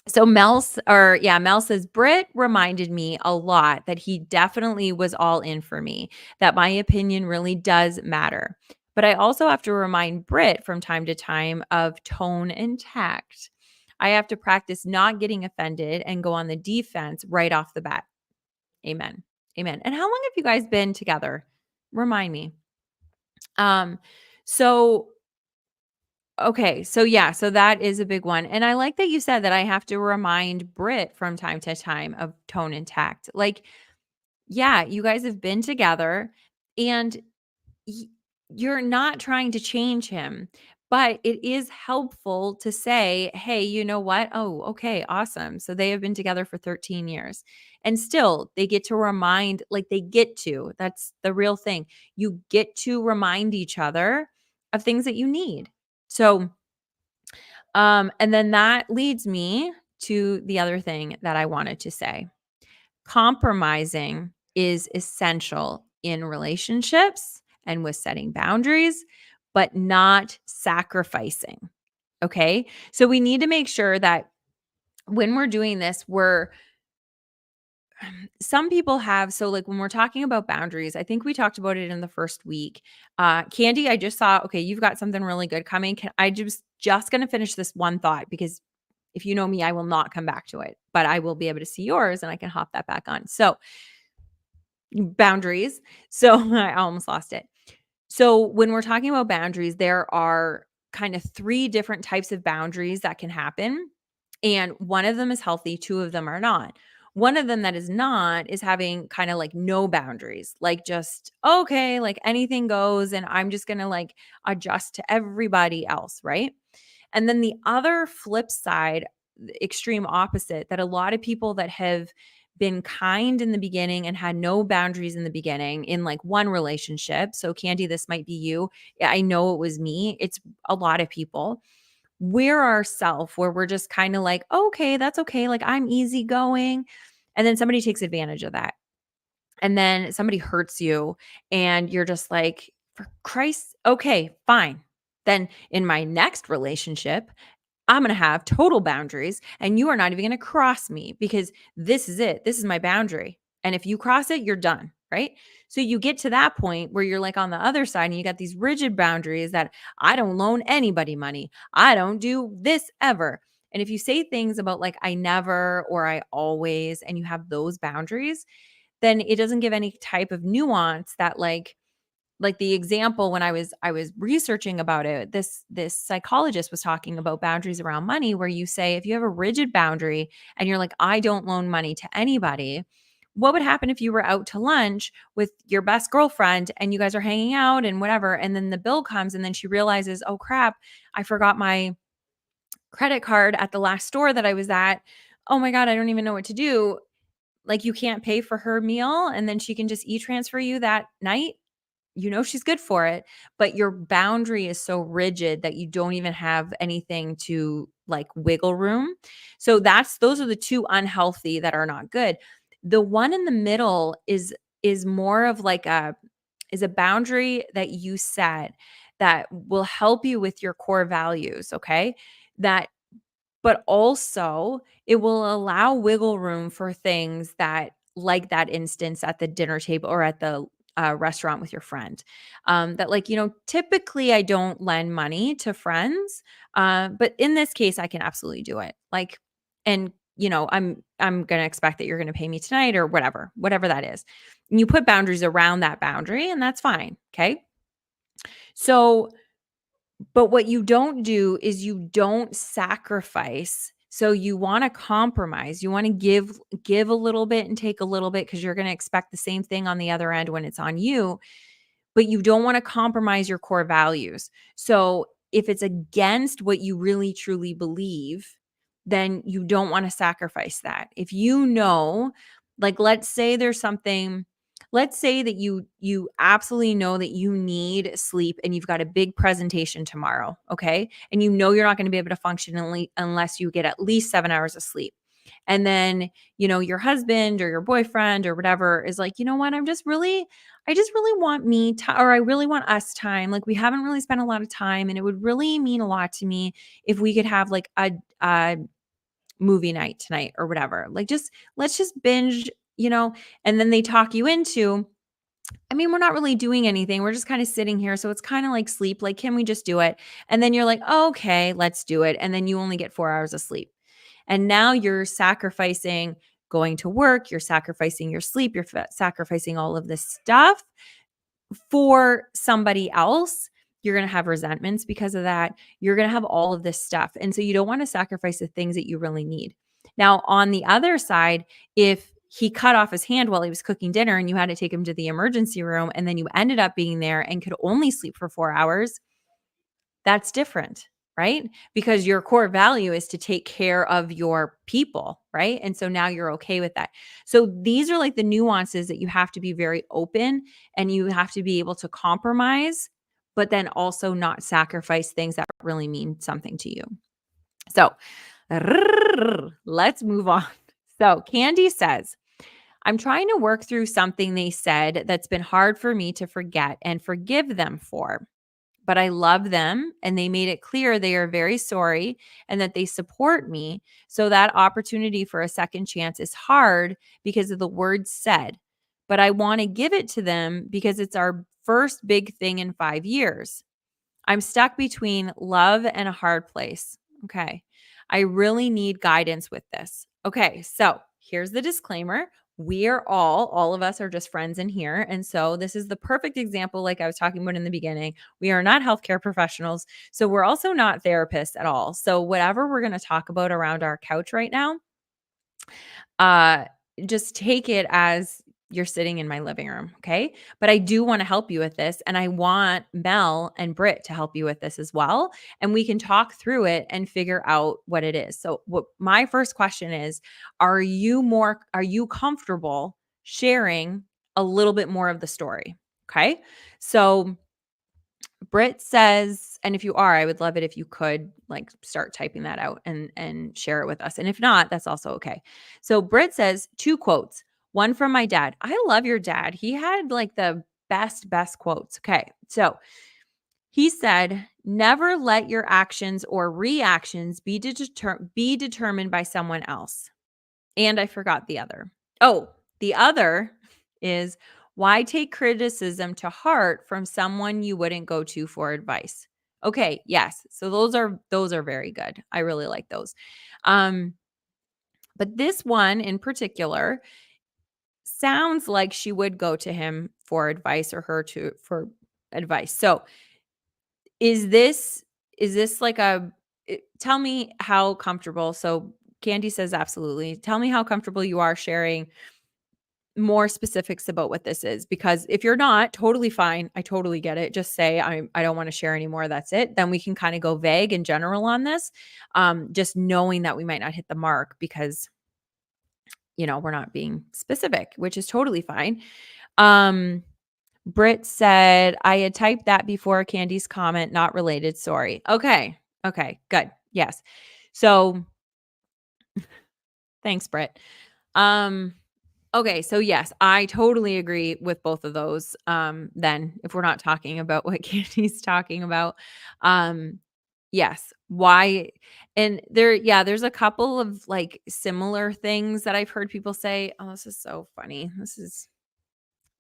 Speaker 1: so Mel says, Britt reminded me a lot that he definitely was all in for me, that my opinion really does matter. But I also have to remind Britt from time to time of tone and tact. I have to practice not getting offended and go on the defense right off the bat. Amen. Amen. And how long have you guys been together? Remind me. Um, so Okay, so yeah, so that is a big one, and I like that you said that I have to remind Brit from time to time of tone and tact. Like, yeah, you guys have been together, and y you're not trying to change him, but it is helpful to say, "Hey, you know what? Oh, okay, awesome." So they have been together for 13 years, and still they get to remind like, they get to, that's the real thing. You get to remind each other of things that you need. So and then that leads me to the other thing that I wanted to say. Compromising is essential in relationships and with setting boundaries, but not sacrificing. Okay. So we need to make sure that when we're doing this, some people have, so like when we're talking about boundaries, I think we talked about it in the first week. Candy, I just saw, okay, you've got something really good coming. I just going to finish this one thought because if you know me, I will not come back to it, but I will be able to see yours and I can hop that back on. So, boundaries. So, I almost lost it. So, when we're talking about boundaries, there are kind of three different types of boundaries that can happen. And one of them is healthy, two of them are not. One of them that is not is having kind of like no boundaries, like just, okay, like anything goes, and I'm just going to like adjust to everybody else, right? And then the other flip side, the extreme opposite, that a lot of people that have been kind in the beginning and had no boundaries in the beginning in like one relationship. So, Candy, this might be you. I know it was me. It's a lot of people. We're ourself where we're just kind of like, okay, that's okay. Like I'm easygoing. And then somebody takes advantage of that. And then somebody hurts you and you're just like, for Christ, okay, fine. Then in my next relationship, I'm going to have total boundaries and you are not even going to cross me because this is it. This is my boundary. And if you cross it, you're done. Right. So you get to that point where you're like on the other side and you got these rigid boundaries that I don't loan anybody money. I don't do this ever. And if you say things about like I never or I always, and you have those boundaries, then it doesn't give any type of nuance that like the example when I was researching about it, this psychologist was talking about boundaries around money where you say if you have a rigid boundary and you're like I don't loan money to anybody, what would happen if you were out to lunch with your best girlfriend and you guys are hanging out and whatever, and then the bill comes and then she realizes, oh crap, I forgot my credit card at the last store that I was at. Oh my god, I don't even know what to do. Like you can't pay for her meal and then she can just e-transfer you that night. You know she's good for it, but your boundary is so rigid that you don't even have anything to like wiggle room. So those are the two unhealthy that are not good. The one in the middle is more of like a boundary that you set that will help you with your core values, okay? That but also it will allow wiggle room for things that like that instance at the dinner table or at the restaurant with your friend, that like typically I don't lend money to friends, but in this case I can absolutely do it, like, and I'm gonna expect that you're gonna pay me tonight or whatever that is, and you put boundaries around that boundary and that's fine, okay? So but what you don't do is you don't sacrifice. So you want to compromise. You want to give a little bit and take a little bit because you're going to expect the same thing on the other end when it's on you, but you don't want to compromise your core values. So if it's against what you really truly believe, then you don't want to sacrifice that. If like let's say there's something, let's say that you absolutely know that you need sleep and you've got a big presentation tomorrow, okay? And you're not going to be able to function unless you get at least 7 hours of sleep. And then, your husband or your boyfriend or whatever is like, "You know what? I just really want me to, or I really want us time. Like we haven't really spent a lot of time and it would really mean a lot to me if we could have like a movie night tonight or whatever. Like just let's just binge, and then they talk you into, I mean, we're not really doing anything. We're just kind of sitting here. So it's kind of like sleep. Like, can we just do it? And then you're like, oh, okay, let's do it. And then you only get 4 hours of sleep. And now you're sacrificing going to work, you're sacrificing your sleep, you're sacrificing all of this stuff for somebody else. You're going to have resentments because of that. You're going to have all of this stuff. And so you don't want to sacrifice the things that you really need. Now, on the other side, if he cut off his hand while he was cooking dinner and you had to take him to the emergency room and then you ended up being there and could only sleep for 4 hours, that's different, right? Because your core value is to take care of your people, right? And so now you're okay with that. So these are like the nuances that you have to be very open and you have to be able to compromise, but then also not sacrifice things that really mean something to you. So let's move on. So Candy says, I'm trying to work through something they said that's been hard for me to forget and forgive them for, but I love them and they made it clear they are very sorry and that they support me. So that opportunity for a second chance is hard because of the words said. But I want to give it to them because it's our first big thing in 5 years. I'm stuck between love and a hard place. Okay. I really need guidance with this. Okay. So here's the disclaimer. We are all of us are just friends in here. And so this is the perfect example, like I was talking about in the beginning. We are not healthcare professionals. So we're also not therapists at all. So whatever we're going to talk about around our couch right now, uh, just take it as you're sitting in my living room. Okay. But I do want to help you with this. And I want Mel and Britt to help you with this as well. And we can talk through it and figure out what it is. So what my first question is, are you comfortable sharing a little bit more of the story? Okay. So Britt says, and if you are, I would love it if you could like start typing that out and share it with us. And if not, that's also okay. So Britt says two quotes. One from my dad. I love your dad. He had like the best quotes. Okay. So he said, never let your actions or reactions be determined by someone else. And I forgot the other. Oh, the other is why take criticism to heart from someone you wouldn't go to for advice. Okay, yes. So those are very good. I really like those. Um but this one in particular sounds like she would go to him for advice or her to for advice. So, is this like tell me how comfortable. So Candy says absolutely. Tell me how comfortable you are sharing more specifics about what this is, because if you're not, totally fine. I totally get it. Just say I don't want to share anymore. That's it. Then we can kind of go vague and general on this. Just knowing that we might not hit the mark because we're not being specific, which is totally fine. Um Britt said, I had typed that before Candy's comment, not related. Sorry. Okay. Okay. Good. Yes. So thanks, Britt. Um, okay. So yes, I totally agree with both of those. Then if we're not talking about what Candy's talking about, yes. Why? And there's a couple of like similar things that I've heard people say. Oh, this is so funny.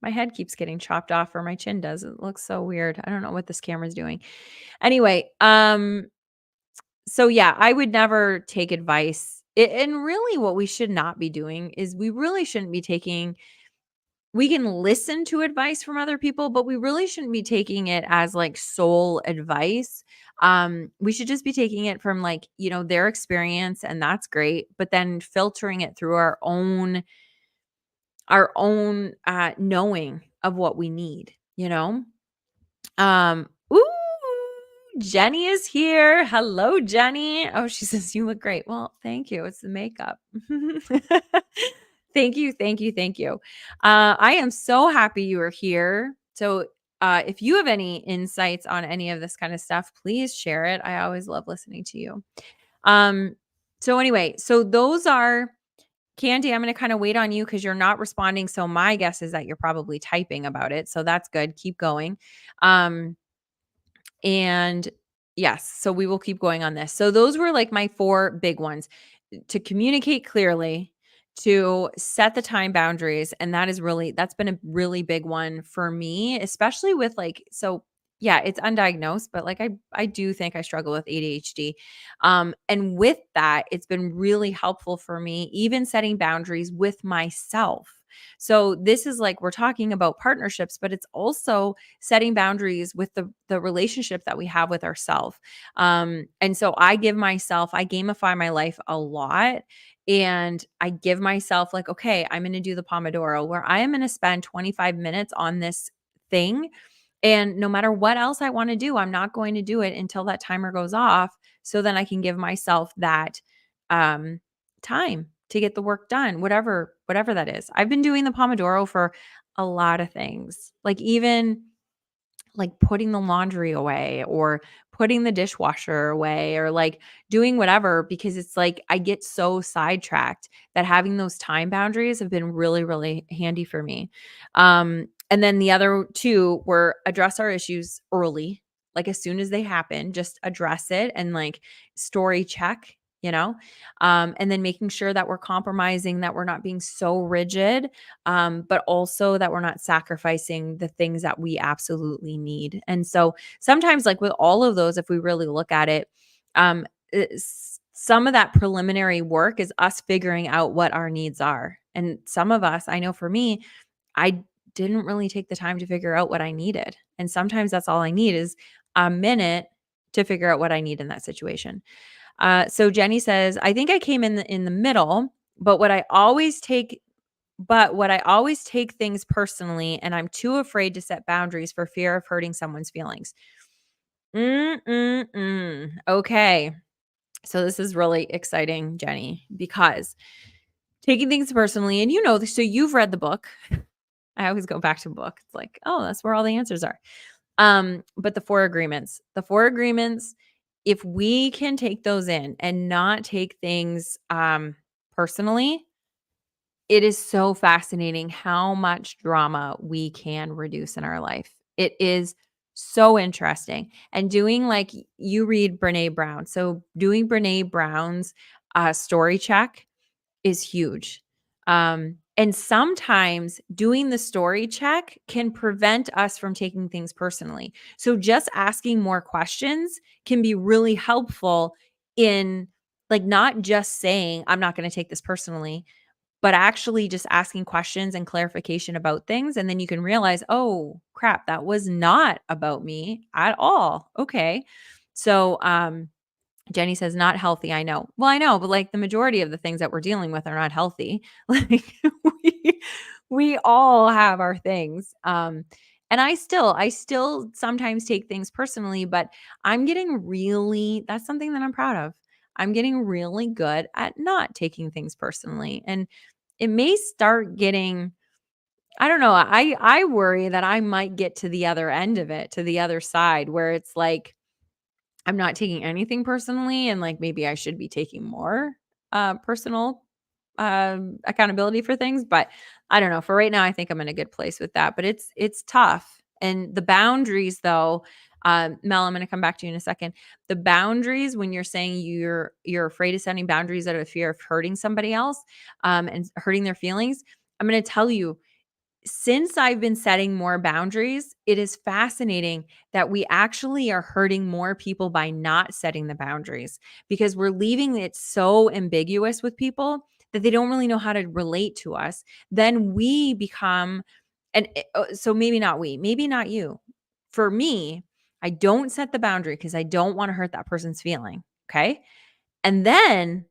Speaker 1: My head keeps getting chopped off, or my chin does. It looks so weird. I don't know what this camera's doing. Anyway, so yeah, I would never take advice. And really what we should not be doing is we really shouldn't be taking we can listen to advice from other people, but we really shouldn't be taking it as like sole advice. We should just be taking it from like, their experience, and that's great, but then filtering it through our own knowing of what we need, Ooh, Jenny is here. Hello, Jenny. Oh, she says you look great. Well, thank you. It's the makeup. Thank you, thank you, thank you. I am so happy you are here. So, if you have any insights on any of this kind of stuff, please share it. I always love listening to you. Um, so anyway, so those are Candy. I'm going to kind of wait on you because you're not responding. So my guess is that you're probably typing about it. So that's good. Keep going. Um, and yes, so we will keep going on this. So those were like my four big ones: to communicate clearly, to set the time boundaries. And that's been a really big one for me, especially with like, so yeah, it's undiagnosed, but like I do think I struggle with ADHD. And with that, it's been really helpful for me, even setting boundaries with myself. So this is like we're talking about partnerships, but it's also setting boundaries with the relationship that we have with ourselves. And so I gamify my life a lot. And I give myself like, okay, I'm going to do the Pomodoro where I am going to spend 25 minutes on this thing. And no matter what else I want to do, I'm not going to do it until that timer goes off. So then I can give myself that um, time to get the work done, whatever that is. I've been doing the Pomodoro for a lot of things, like even like putting the laundry away or putting the dishwasher away or like doing whatever, because it's like I get so sidetracked that having those time boundaries have been really, really handy for me. And then the other two were address our issues early, like as soon as they happen, just address it and like story check, and then making sure that we're compromising, that we're not being so rigid, but also that we're not sacrificing the things that we absolutely need. And so sometimes, like with all of those, if we really look at it, some of that preliminary work is us figuring out what our needs are. And some of us, I know for me, I didn't really take the time to figure out what I needed. And sometimes that's all I need is a minute to figure out what I need in that situation. So Jenny says, I think I came in the middle, but what I always take things personally, and I'm too afraid to set boundaries for fear of hurting someone's feelings. Okay. So this is really exciting, Jenny, because taking things personally, and so you've read the book. I always go back to book. It's like, oh, that's where all the answers are. But the 4 agreements, if we can take those in and not take things personally, it is so fascinating how much drama we can reduce in our life. It is so interesting. And doing like you read Brene Brown. So doing Brene Brown's story check is huge. And sometimes doing the story check can prevent us from taking things personally. So just asking more questions can be really helpful in like not just saying, I'm not going to take this personally, but actually just asking questions and clarification about things. And then you can realize, oh crap, that was not about me at all. Okay. So, Jenny says, not healthy. I know. Well, I know, but like the majority of the things that we're dealing with are not healthy. Like we, we all have our things. And I still sometimes take things personally, but that's something that I'm proud of. I'm getting really good at not taking things personally. And it may start getting, I don't know. I worry that I might get to the other end of it, to the other side where it's like, I'm not taking anything personally, and like maybe I should be taking more personal accountability for things, but I don't know. For right now, I think I'm in a good place with that, but it's tough. And the boundaries though, Mel, I'm going to come back to you in a second. The boundaries, when you're saying you're afraid of setting boundaries out of fear of hurting somebody else, and hurting their feelings, I'm going to tell you, since I've been setting more boundaries, it is fascinating that we actually are hurting more people by not setting the boundaries because we're leaving it so ambiguous with people that they don't really know how to relate to us. Then we become, so maybe not we, maybe not you. For me, I don't set the boundary because I don't want to hurt that person's feeling. Okay. And then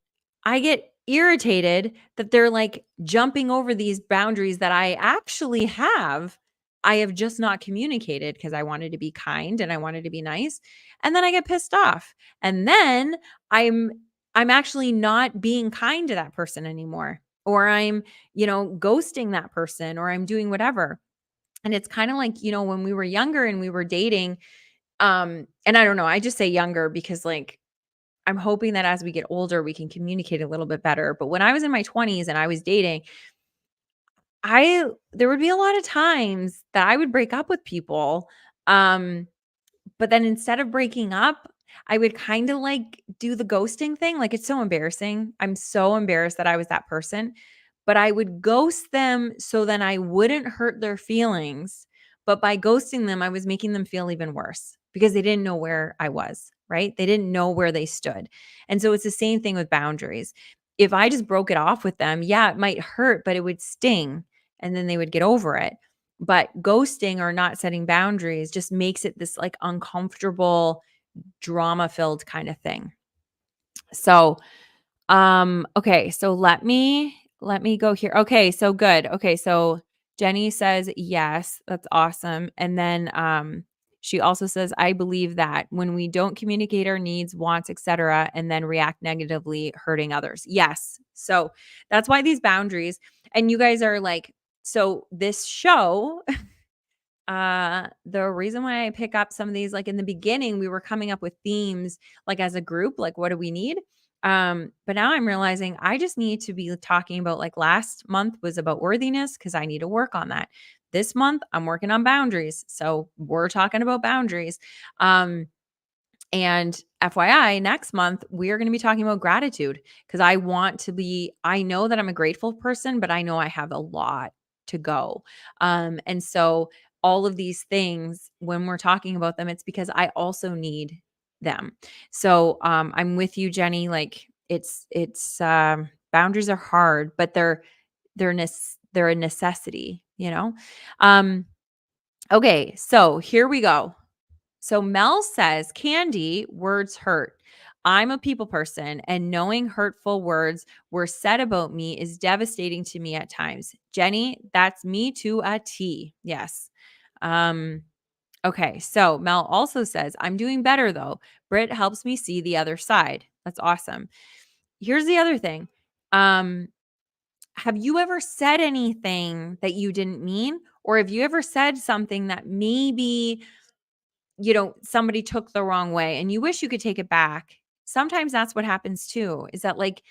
Speaker 1: I get irritated that they're like jumping over these boundaries that I actually have. I have just not communicated because I wanted to be kind and I wanted to be nice. And then I get pissed off. And then I'm I'm actually not being kind to that person anymore. Or I'm, ghosting that person or I'm doing whatever. And it's kind of like, when we were younger and we were dating, and I don't know, I just say younger because like I'm hoping that as we get older, we can communicate a little bit better. But when I was in my 20s and I was dating, there would be a lot of times that I would break up with people. Um, but then instead of breaking up, I would kind of like do the ghosting thing. Like it's so embarrassing. I'm so embarrassed that I was that person. But I would ghost them so then I wouldn't hurt their feelings. But by ghosting them, I was making them feel even worse because they didn't know where I was, right? They didn't know where they stood. And so it's the same thing with boundaries. If I just broke it off with them, yeah, it might hurt, but it would sting and then they would get over it. But ghosting or not setting boundaries just makes it this like uncomfortable, drama filled kind of thing. So, okay, so let me go here. Okay, so good. Okay, so Jenny says yes, that's awesome. And then she also says, I believe that when we don't communicate our needs, wants, etc., and then react negatively, hurting others. Yes. So that's why these boundaries, and you guys are like, so this show, the reason why I pick up some of these, like in the beginning, we were coming up with themes like as a group, like what do we need? But now I'm realizing I just need to be talking about, like, last month was about worthiness because I need to work on that. This month I'm working on boundaries. So we're talking about boundaries. And FYI, next month, we are going to be talking about gratitude because I know that I'm a grateful person, but I know I have a lot to go. And so all of these things, when we're talking about them, it's because I also need them. So I'm with you, Jenny. Like boundaries are hard, but they're a necessity, you know? Um, okay, so here we go. So Mel says, Candy, words hurt. I'm a people person, and knowing hurtful words were said about me is devastating to me at times. Jenny, that's me to a T. Yes. Um, okay. So Mel also says, I'm doing better though. Britt helps me see the other side. That's awesome. Here's the other thing. Um, have you ever said anything that you didn't mean? Or have you ever said something that maybe somebody took the wrong way and you wish you could take it back? Sometimes that's what happens too, is that like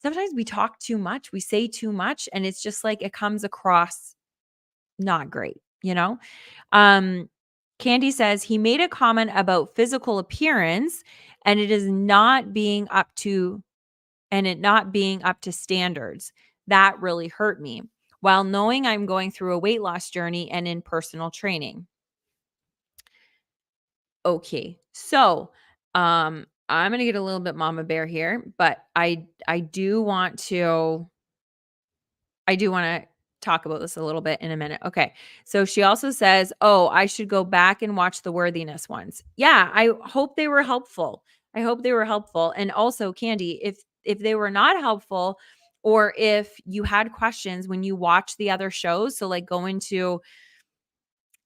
Speaker 1: sometimes we talk too much, we say too much, and it's just like it comes across not great, you know? Um, Candy says he made a comment about physical appearance and it not being up to standards. That really hurt me while knowing I'm going through a weight loss journey and in personal training. Okay. So, I'm going to get a little bit mama bear here, but I do want to talk about this a little bit in a minute. Okay. So she also says, "Oh, I should go back and watch the worthiness ones." Yeah, I hope they were helpful. I hope they were helpful. And also, Candy, if they were not helpful or if you had questions when you watch the other shows, so like go into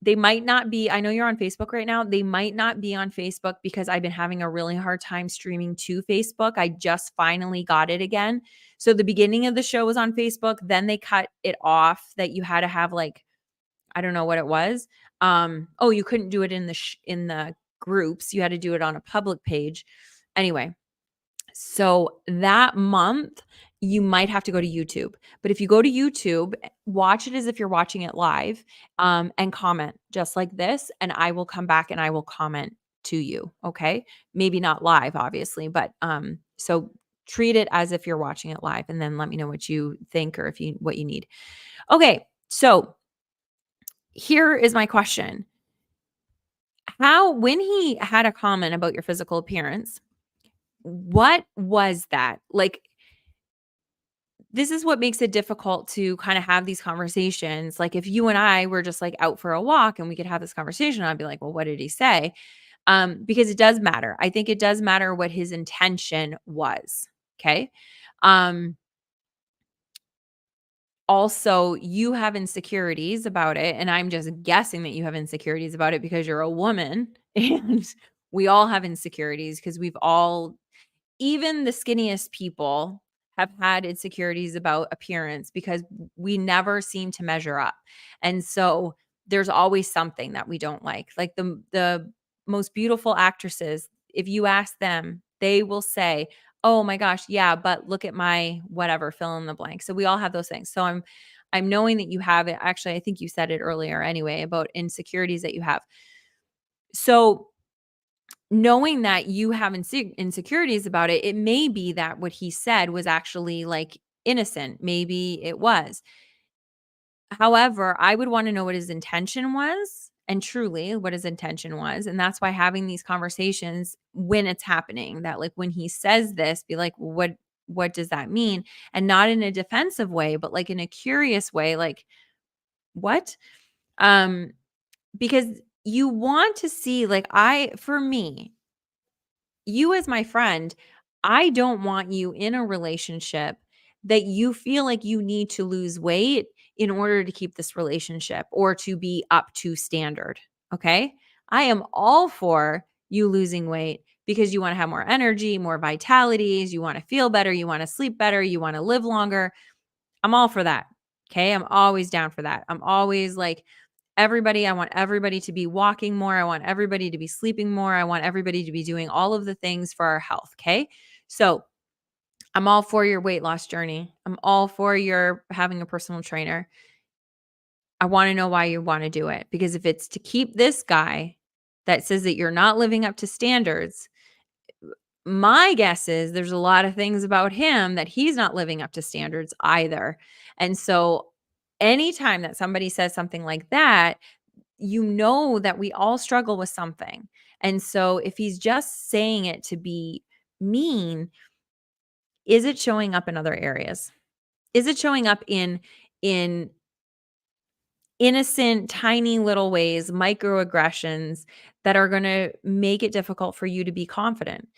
Speaker 1: they might not be I know you're on Facebook right now. They might not be on Facebook because I've been having a really hard time streaming to Facebook. I just finally got it again. So the beginning of the show was on Facebook, then they cut it off that you had to have like I don't know what it was. Oh, you couldn't do it in the groups. You had to do it on a public page. Anyway, so that month, you might have to go to YouTube. But if you go to YouTube, watch it as if you're watching it live, and comment just like this, and I will come back and I will comment to you. Okay. Maybe not live, obviously, but so treat it as if you're watching it live and then let me know what you think or what you need. Okay. So here is my question. When he had a comment about your physical appearance, what was that? Like, this is what makes it difficult to kind of have these conversations. Like if you and I were just like out for a walk and we could have this conversation, I'd be like, well, what did he say? Because it does matter. I think it does matter what his intention was. Okay. Um, Also, you have insecurities about it. And I'm just guessing that you have insecurities about it because you're a woman. And we all have insecurities because we've all even the skinniest people have had insecurities about appearance because we never seem to measure up. And so there's always something that we don't like. Like the most beautiful actresses, if you ask them, they will say, "Oh my gosh, yeah, but look at my whatever, fill in the blank." So we all have those things. So I'm knowing that you have it. Actually, I think you said it earlier anyway about insecurities that you have. So knowing that you have insecurities about it, it may be that what he said was actually like innocent. Maybe it was. However, I would want to know what his intention was and truly what his intention was. And that's why having these conversations when it's happening, that like when he says this, be like, well, what does that mean? And not in a defensive way, but like in a curious way, like, what? Um, because you want to see, like, for me, you as my friend, I don't want you in a relationship that you feel like you need to lose weight in order to keep this relationship or to be up to standard. Okay. I am all for you losing weight because you want to have more energy, more vitalities, you want to feel better, you want to sleep better, you want to live longer. I'm all for that. Okay. I'm always down for that. I'm always like, I want everybody to be walking more. I want everybody to be sleeping more. I want everybody to be doing all of the things for our health. Okay. So I'm all for your weight loss journey. I'm all for your having a personal trainer. I want to know why you want to do it. Because if it's to keep this guy that says that you're not living up to standards, my guess is there's a lot of things about him that he's not living up to standards either. And so anytime that somebody says something like that, you know that we all struggle with something. And so if he's just saying it to be mean, is it showing up in other areas? Is it showing up in in innocent, tiny little ways, microaggressions that are going to make it difficult for you to be confident.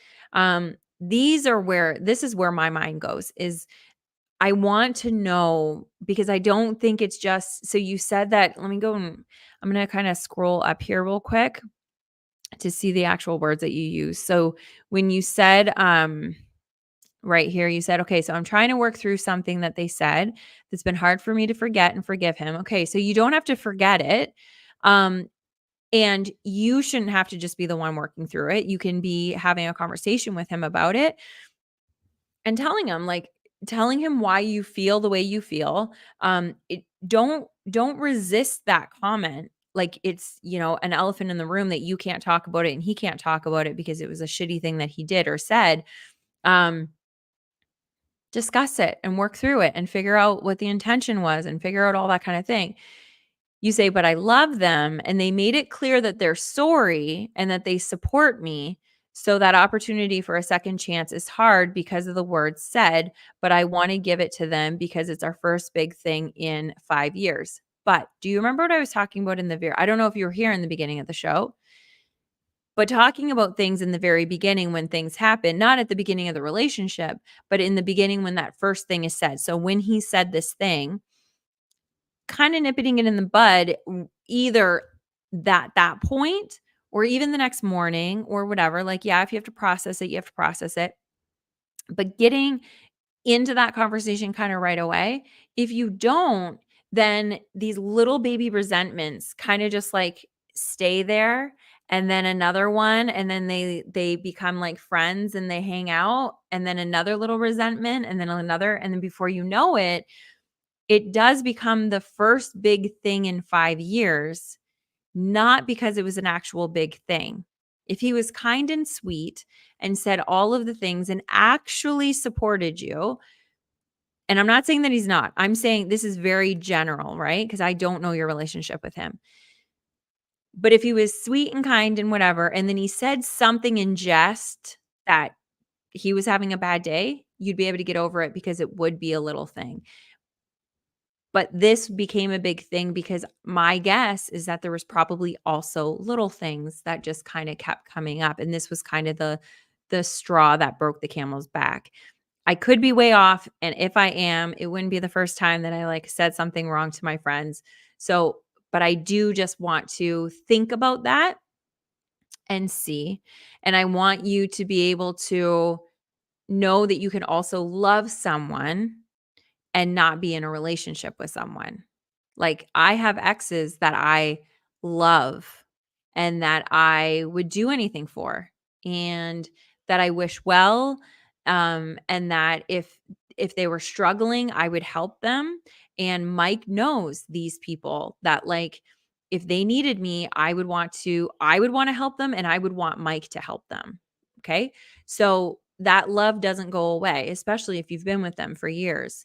Speaker 1: This is where my mind goes is I want to know because I don't think it's just so you said that. Let me go and I'm going to kind of scroll up here real quick to see the actual words that you use. So when you said, right here, you said, okay, so I'm trying to work through something that they said that's been hard for me to forget and forgive him. Okay, so you don't have to forget it. Um, and you shouldn't have to just be the one working through it. You can be having a conversation with him about it and telling him why you feel the way you feel. Don't resist that comment. Like it's, an elephant in the room that you can't talk about it and he can't talk about it because it was a shitty thing that he did or said. Um, discuss it and work through it and figure out what the intention was and figure out all that kind of thing. You say, but I love them and they made it clear that they're sorry and that they support me. So that opportunity for a second chance is hard because of the words said, but I want to give it to them because it's our first big thing in 5 years. But do you remember what I was talking about in the I don't know if you were here in the beginning of the show, but talking about things in the very beginning when things happen, not at the beginning of the relationship, but in the beginning when that first thing is said. So when he said this thing, kind of nipping it in the bud, either that point or even the next morning or whatever. Like, yeah, if you have to process it, you have to process it. But getting into that conversation kind of right away. If you don't, then these little baby resentments kind of just like stay there and then another one and then they become like friends and they hang out and then another little resentment and then another and then before you know it, it does become the first big thing in 5 years, not because it was an actual big thing. If he was kind and sweet and said all of the things and actually supported you, and I'm not saying that he's not. I'm saying this is very general, right? Because I don't know your relationship with him. But if he was sweet and kind and whatever, and then he said something in jest that he was having a bad day, you'd be able to get over it because it would be a little thing. But this became a big thing because my guess is that there was probably also little things that just kind of kept coming up. And this was kind of the straw that broke the camel's back. I could be way off, and if I am, it wouldn't be the first time that I, like, said something wrong to my friends. So, but I do just want to think about that and see, and I want you to be able to know that you can also love someone and not be in a relationship with someone. Like, I have exes that I love and that I would do anything for and that I wish well, and that if they were struggling, I would help them, and Mike knows these people that, like, if they needed me, I would wanna help them, and I would want Mike to help them, okay? So, that love doesn't go away, especially if you've been with them for years.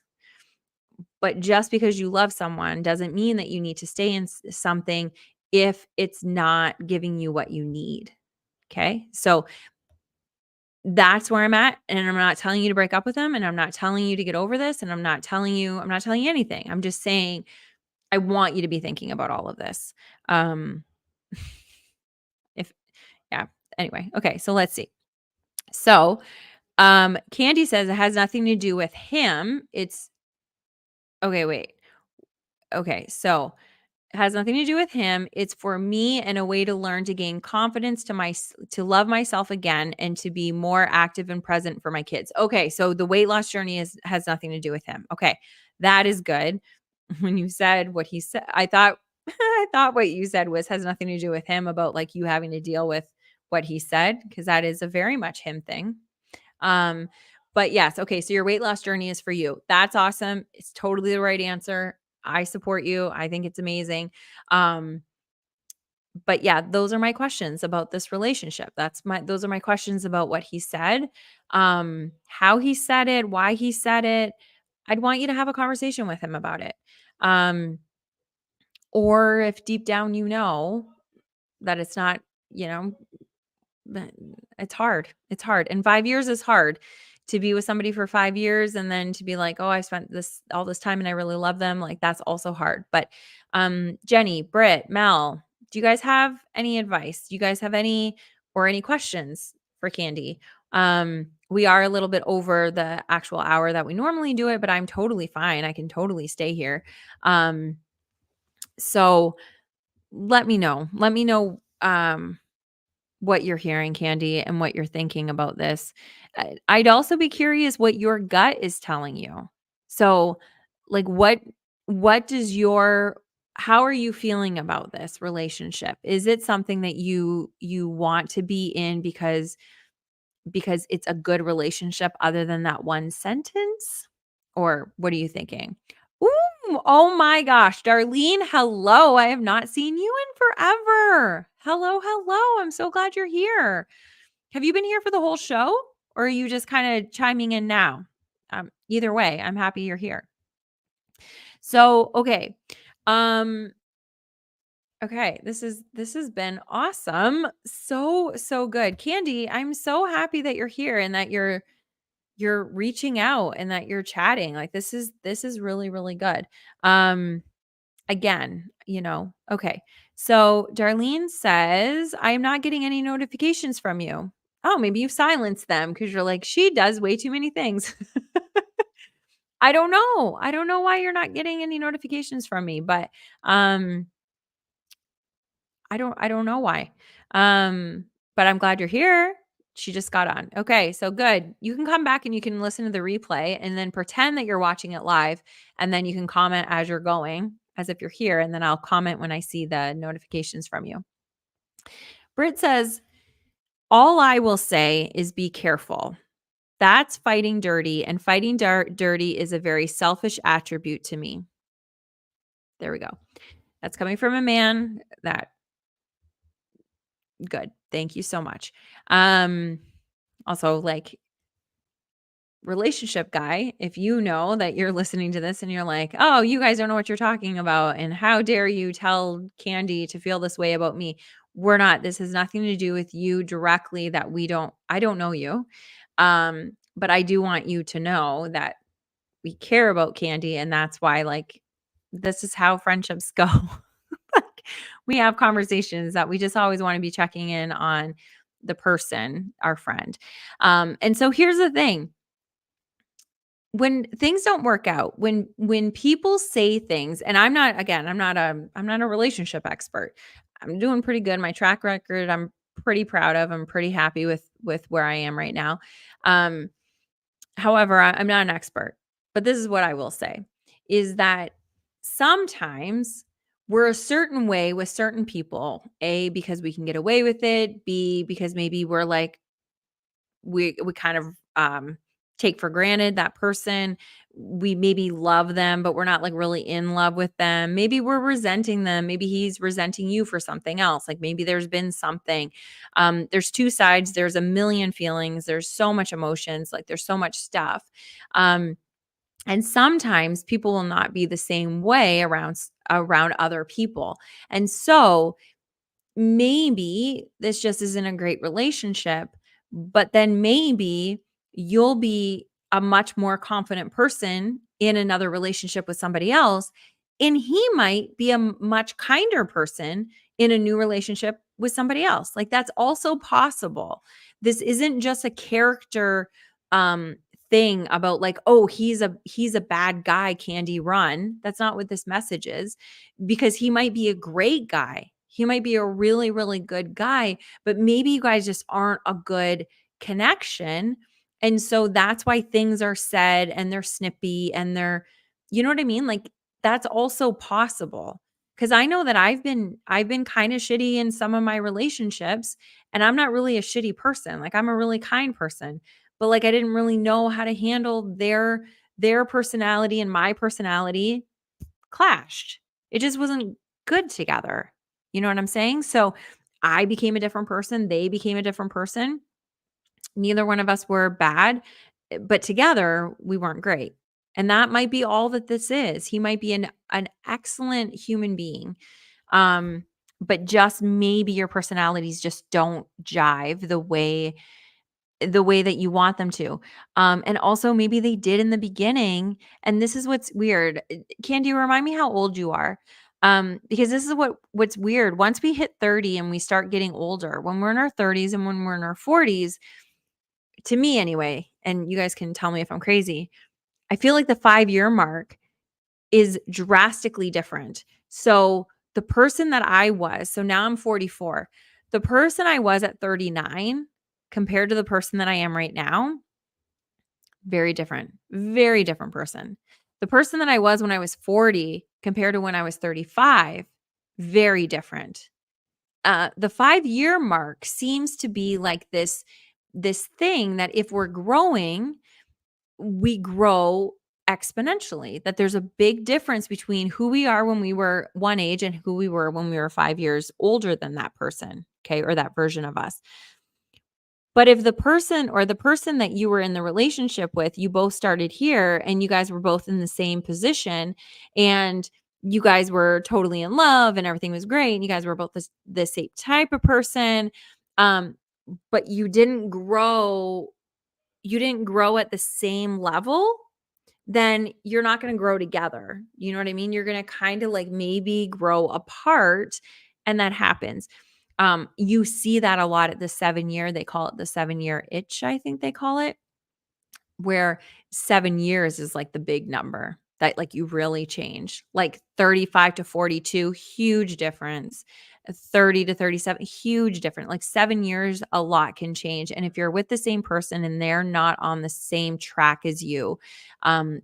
Speaker 1: But just because you love someone doesn't mean that you need to stay in something if it's not giving you what you need. Okay. So that's where I'm at. And I'm not telling you to break up with them. And I'm not telling you to get over this. And I'm not telling you anything. I'm just saying, I want you to be thinking about all of this. Um, if, yeah. Anyway. Okay. So let's see. So, Candy says it has nothing to do with him. It's okay. Wait. Okay. So, it has nothing to do with him. It's for me and a way to learn to gain confidence to love myself again and to be more active and present for my kids. Okay, so the weight loss journey has nothing to do with him. Okay. That is good. When you said what he said, I thought I thought what you said was has nothing to do with him about like you having to deal with what he said because that is a very much him thing. Um, but yes, okay, so your weight loss journey is for you. That's awesome. It's totally the right answer. I support you. I think it's amazing. Um, but yeah, those are my questions about this relationship. Those are my questions about what he said, how he said it, why he said it. I'd want you to have a conversation with him about it. Um, or if deep down you know that it's not, you know, but it's hard. It's hard. And 5 years is hard. to be with somebody for 5 years and then to be like, "Oh, I spent all this time and I really love them," like, that's also hard. But, Jenny, Britt, Mel, do you guys have any advice? Do you guys have any questions for Candy? We are a little bit over the actual hour that we normally do it, but I'm totally fine. I can totally stay here. So let me know. Let me know, what you're hearing, Candy, and what you're thinking about this. I'd also be curious what your gut is telling you. So, like, what does your how are you feeling about this relationship? Is it something that you want to be in because it's a good relationship other than that one sentence? Or what are you thinking? Ooh, oh my gosh, Darlene, hello. I have not seen you in forever. Hello, hello. I'm so glad you're here. Have you been here for the whole show or are you just kind of chiming in now? Either way, I'm happy you're here. So, okay. Um Okay, this has been awesome. So good. Candy, I'm so happy that you're here and that you're reaching out and that you're chatting. Like this is really really good. Again, okay. So Darlene says, "I am not getting any notifications from you." Oh, maybe you silenced them cuz you're like, "She does way too many things." I don't know. I don't know why you're not getting any notifications from me, but I don't know why. But I'm glad you're here. She just got on. Okay, so good. You can come back and you can listen to the replay and then pretend that you're watching it live and then you can comment as you're going as if you're here and then I'll comment when I see the notifications from you. Britt says, "All I will say is be careful. That's fighting dirty and fighting dirty is a very selfish attribute to me." There we go. That's coming from a man that good. Thank you so much. Also, like, relationship guy, if you know that you're listening to this and you're like, "Oh, you guys don't know what you're talking about, and how dare you tell Candy to feel this way about me?" We're not. This has nothing to do with you directly. That I don't know you, but I do want you to know that we care about Candy, and that's why, like, this is how friendships go. Like, we have conversations that we just always want to be checking in on the person, our friend. And so here's the thing. When things don't work out, when people say things, and I'm not a relationship expert. I'm doing pretty good. My track record, I'm pretty proud of. I'm pretty happy with where I am right now. Um, However, I'm not an expert, but this is what I will say is that sometimes we're a certain way with certain people, A, because we can get away with it, B, because maybe we're like, we kind of take for granted that person. We maybe love them, but we're not like really in love with them. Maybe we're resenting them. Maybe he's resenting you for something else. Like maybe there's been something. There's two sides. There's a million feelings. There's so much emotions. Like there's so much stuff. Um, and sometimes people will not be the same way around other people. And so maybe this just isn't a great relationship, but then maybe you'll be a much more confident person in another relationship with somebody else. And he might be a much kinder person in a new relationship with somebody else. Like that's also possible. This isn't just a character um thing about like, oh, he's a bad guy, Candy, run. That's not what this message is, because he might be a great guy. He might be a really, really good guy, but maybe you guys just aren't a good connection. And so that's why things are said and they're snippy and you know what I mean? Like that's also possible. Cause I know that I've been kind of shitty in some of my relationships and I'm not really a shitty person. Like I'm a really kind person, but like I didn't really know how to handle their personality and my personality clashed. It just wasn't good together. You know what I'm saying? So I became a different person. They became a different person. Neither one of us were bad, but together we weren't great. And that might be all that this is. He might be an excellent human being. But just maybe your personalities just don't jive the way the way that you want them to. And also maybe they did in the beginning. And this is what's weird. Candy, remind me how old you are. Because this is what's weird. Once we hit 30 and we start getting older, when we're in our 30s and when we're in our 40s, to me anyway, and you guys can tell me if I'm crazy, I feel like the 5-year mark is drastically different. So the person that I was, so now I'm 44, the person I was at 39 compared to the person that I am right now, very different person. The person that I was when I was 40 compared to when I was 35, very different. The 5-year mark seems to be like this thing that if we're growing, we grow exponentially, that there's a big difference between who we are when we were one age and who we were when we were 5 years older than that person, okay, or that version of us. But if the person that you were in the relationship with, you both started here and you guys were both in the same position and you guys were totally in love and everything was great and you guys were both the same type of person, but you didn't grow at the same level, then you're not going to grow together. You know what I mean? You're going to kind of like maybe grow apart, and that happens. You see that a lot at the 7-year. They call it the 7-year itch, I think they call it, where 7 years is like the big number that like you really change. Like 35 to 42, huge difference. 30 to 37, huge difference. Like 7 years, a lot can change. And if you're with the same person and they're not on the same track as you,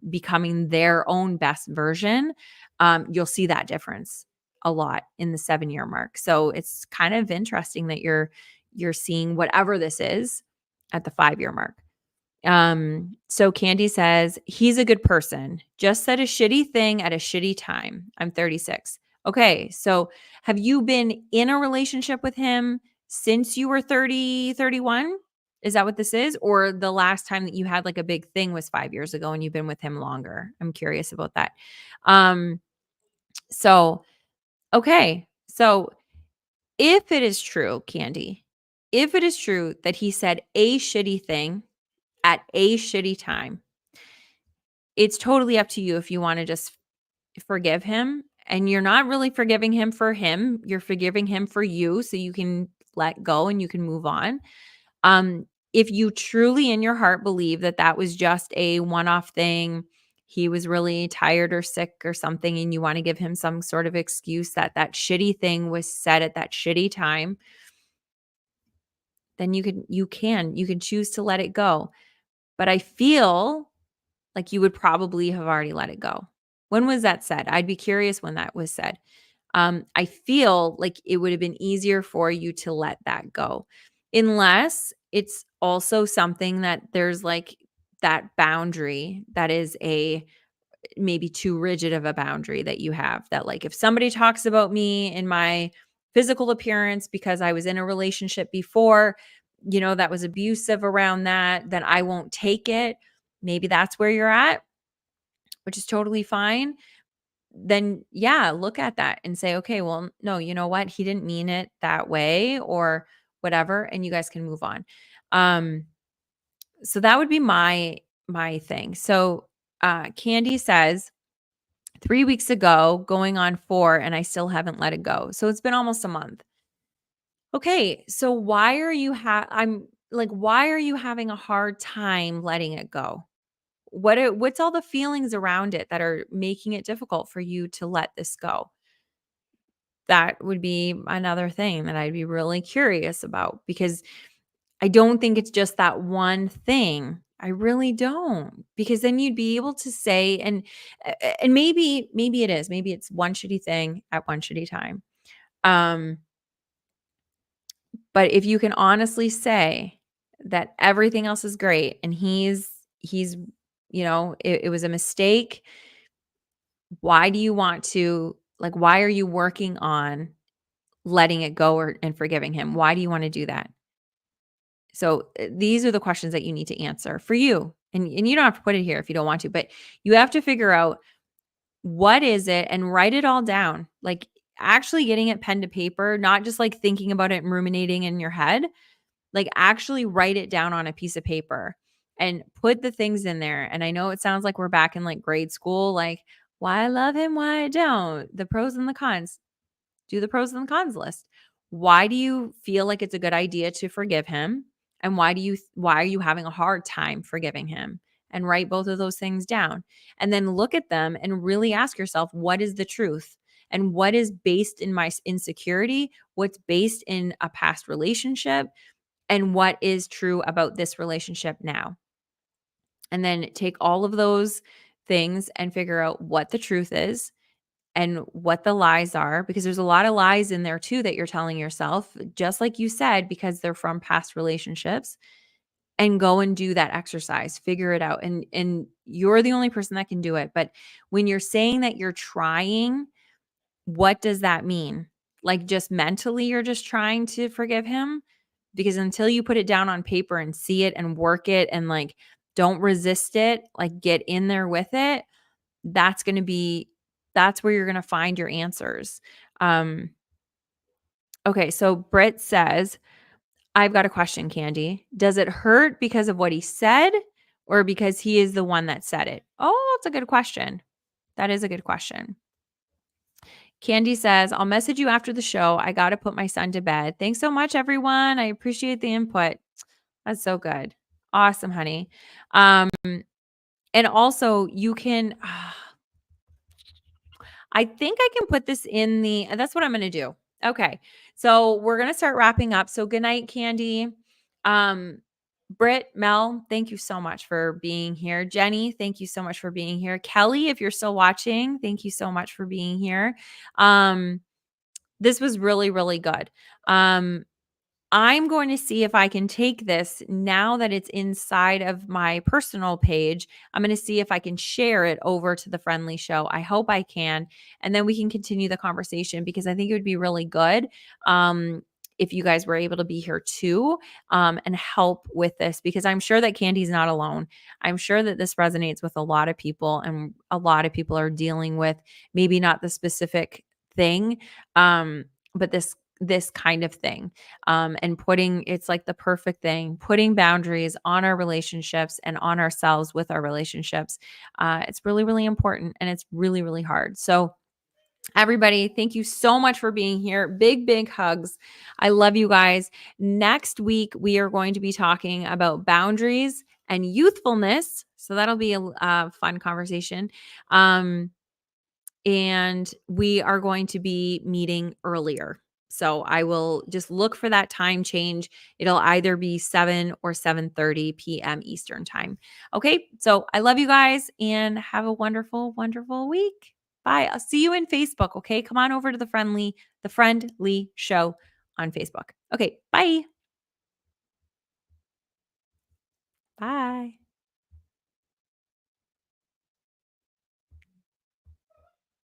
Speaker 1: becoming their own best version, you'll see that difference a lot in the 7-year mark. So it's kind of interesting that you're seeing whatever this is at the 5-year mark. So Candy says, he's a good person, just said a shitty thing at a shitty time. I'm 36. Okay. So have you been in a relationship with him since you were 30, 31? Is that what this is? Or the last time that you had like a big thing was 5 years ago and you've been with him longer? I'm curious about that. Um, so, okay. So if it is true, Candy, if it is true that he said a shitty thing at a shitty time, it's totally up to you if you want to just forgive him. And you're not really forgiving him for him. You're forgiving him for you so you can let go and you can move on. If you truly in your heart believe that that was just a one-off thing, he was really tired or sick or something, and you want to give him some sort of excuse that that shitty thing was said at that shitty time, then you can choose to let it go. But I feel like you would probably have already let it go. When was that said? I'd be curious when that was said. I feel like it would have been easier for you to let that go, unless it's also something that there's like that boundary that is a maybe too rigid of a boundary that you have, that like if somebody talks about me in my physical appearance because I was in a relationship before, that was abusive around that, then I won't take it. Maybe that's where you're at, which is totally fine. Then yeah, look at that and say, okay, well, no, you know what? He didn't mean it that way or whatever, and you guys can move on. Um, so that would be my thing. So Candy says 3 weeks ago, going on 4, and I still haven't let it go. So it's been almost a month. Okay, so why are you having a hard time letting it go? What's all the feelings around it that are making it difficult for you to let this go? That would be another thing that I'd be really curious about, because I don't think it's just that one thing. I really don't. Because then you'd be able to say, and maybe it is. Maybe it's one shitty thing at one shitty time. Um but if you can honestly say that everything else is great and he's it was a mistake, why are you working on letting it go and forgiving him? Why do you want to do that? So these are the questions that you need to answer for you. And you don't have to put it here if you don't want to, but you have to figure out what is it and write it all down. Like actually getting it pen to paper, not just like thinking about it and ruminating in your head. Like actually write it down on a piece of paper and put the things in there. And I know it sounds like we're back in like grade school, like why I love him, why I don't, the pros and the cons. Do the pros and the cons list. Why do you feel like it's a good idea to forgive him? And why are you having a hard time forgiving him? And write both of those things down. And then look at them and really ask yourself, what is the truth? And what is based in my insecurity? What's based in a past relationship? And what is true about this relationship now? And then take all of those things and figure out what the truth is and what the lies are, because there's a lot of lies in there too that you're telling yourself, just like you said, because they're from past relationships. And go and do that exercise, figure it out. And you're the only person that can do it. But when you're saying that you're trying, what does that mean? Like just mentally, you're just trying to forgive him? Because until you put it down on paper and see it and work it and like don't resist it, like get in there with it, that's going to be that's where you're going to find your answers. Um okay, so Britt says, "I've got a question, Candy. Does it hurt because of what he said or because he is the one that said it?" Oh, that's a good question. That is a good question. Candy says, "I'll message you after the show. I got to put my son to bed." Thanks so much, everyone. I appreciate the input. That's so good. Awesome, honey. Um, and also you can I think I can put this in that's what I'm going to do. Okay. So we're going to start wrapping up. So good night, Candy. Um, Britt, Mel, thank you so much for being here. Jenny, thank you so much for being here. Kelly, if you're still watching, thank you so much for being here. This was really, really good. I'm going to see if I can take this now that it's inside of my personal page. I'm going to see if I can share it over to the Friend Leigh Show. I hope I can. And then we can continue the conversation because I think it would be really good if you guys were able to be here too and help with this, because I'm sure that Candy's not alone. I'm sure that this resonates with a lot of people, and a lot of people are dealing with maybe not the specific thing, but this kind of thing, and putting it's like the perfect thing, putting boundaries on our relationships and on ourselves with our relationships. It's really, really important, and it's really, really hard. So everybody, thank you so much for being here. Big, big hugs. I love you guys. Next week, we are going to be talking about boundaries and youthfulness. So that'll be a fun conversation. And we are going to be meeting earlier. So I will just look for that time change. It'll either be 7 or 7:30 p.m. Eastern time. Okay? So I love you guys and have a wonderful, wonderful week. Bye. I'll see you in Facebook, okay? Come on over to the Friend Leigh Show on Facebook. Okay, bye. Bye.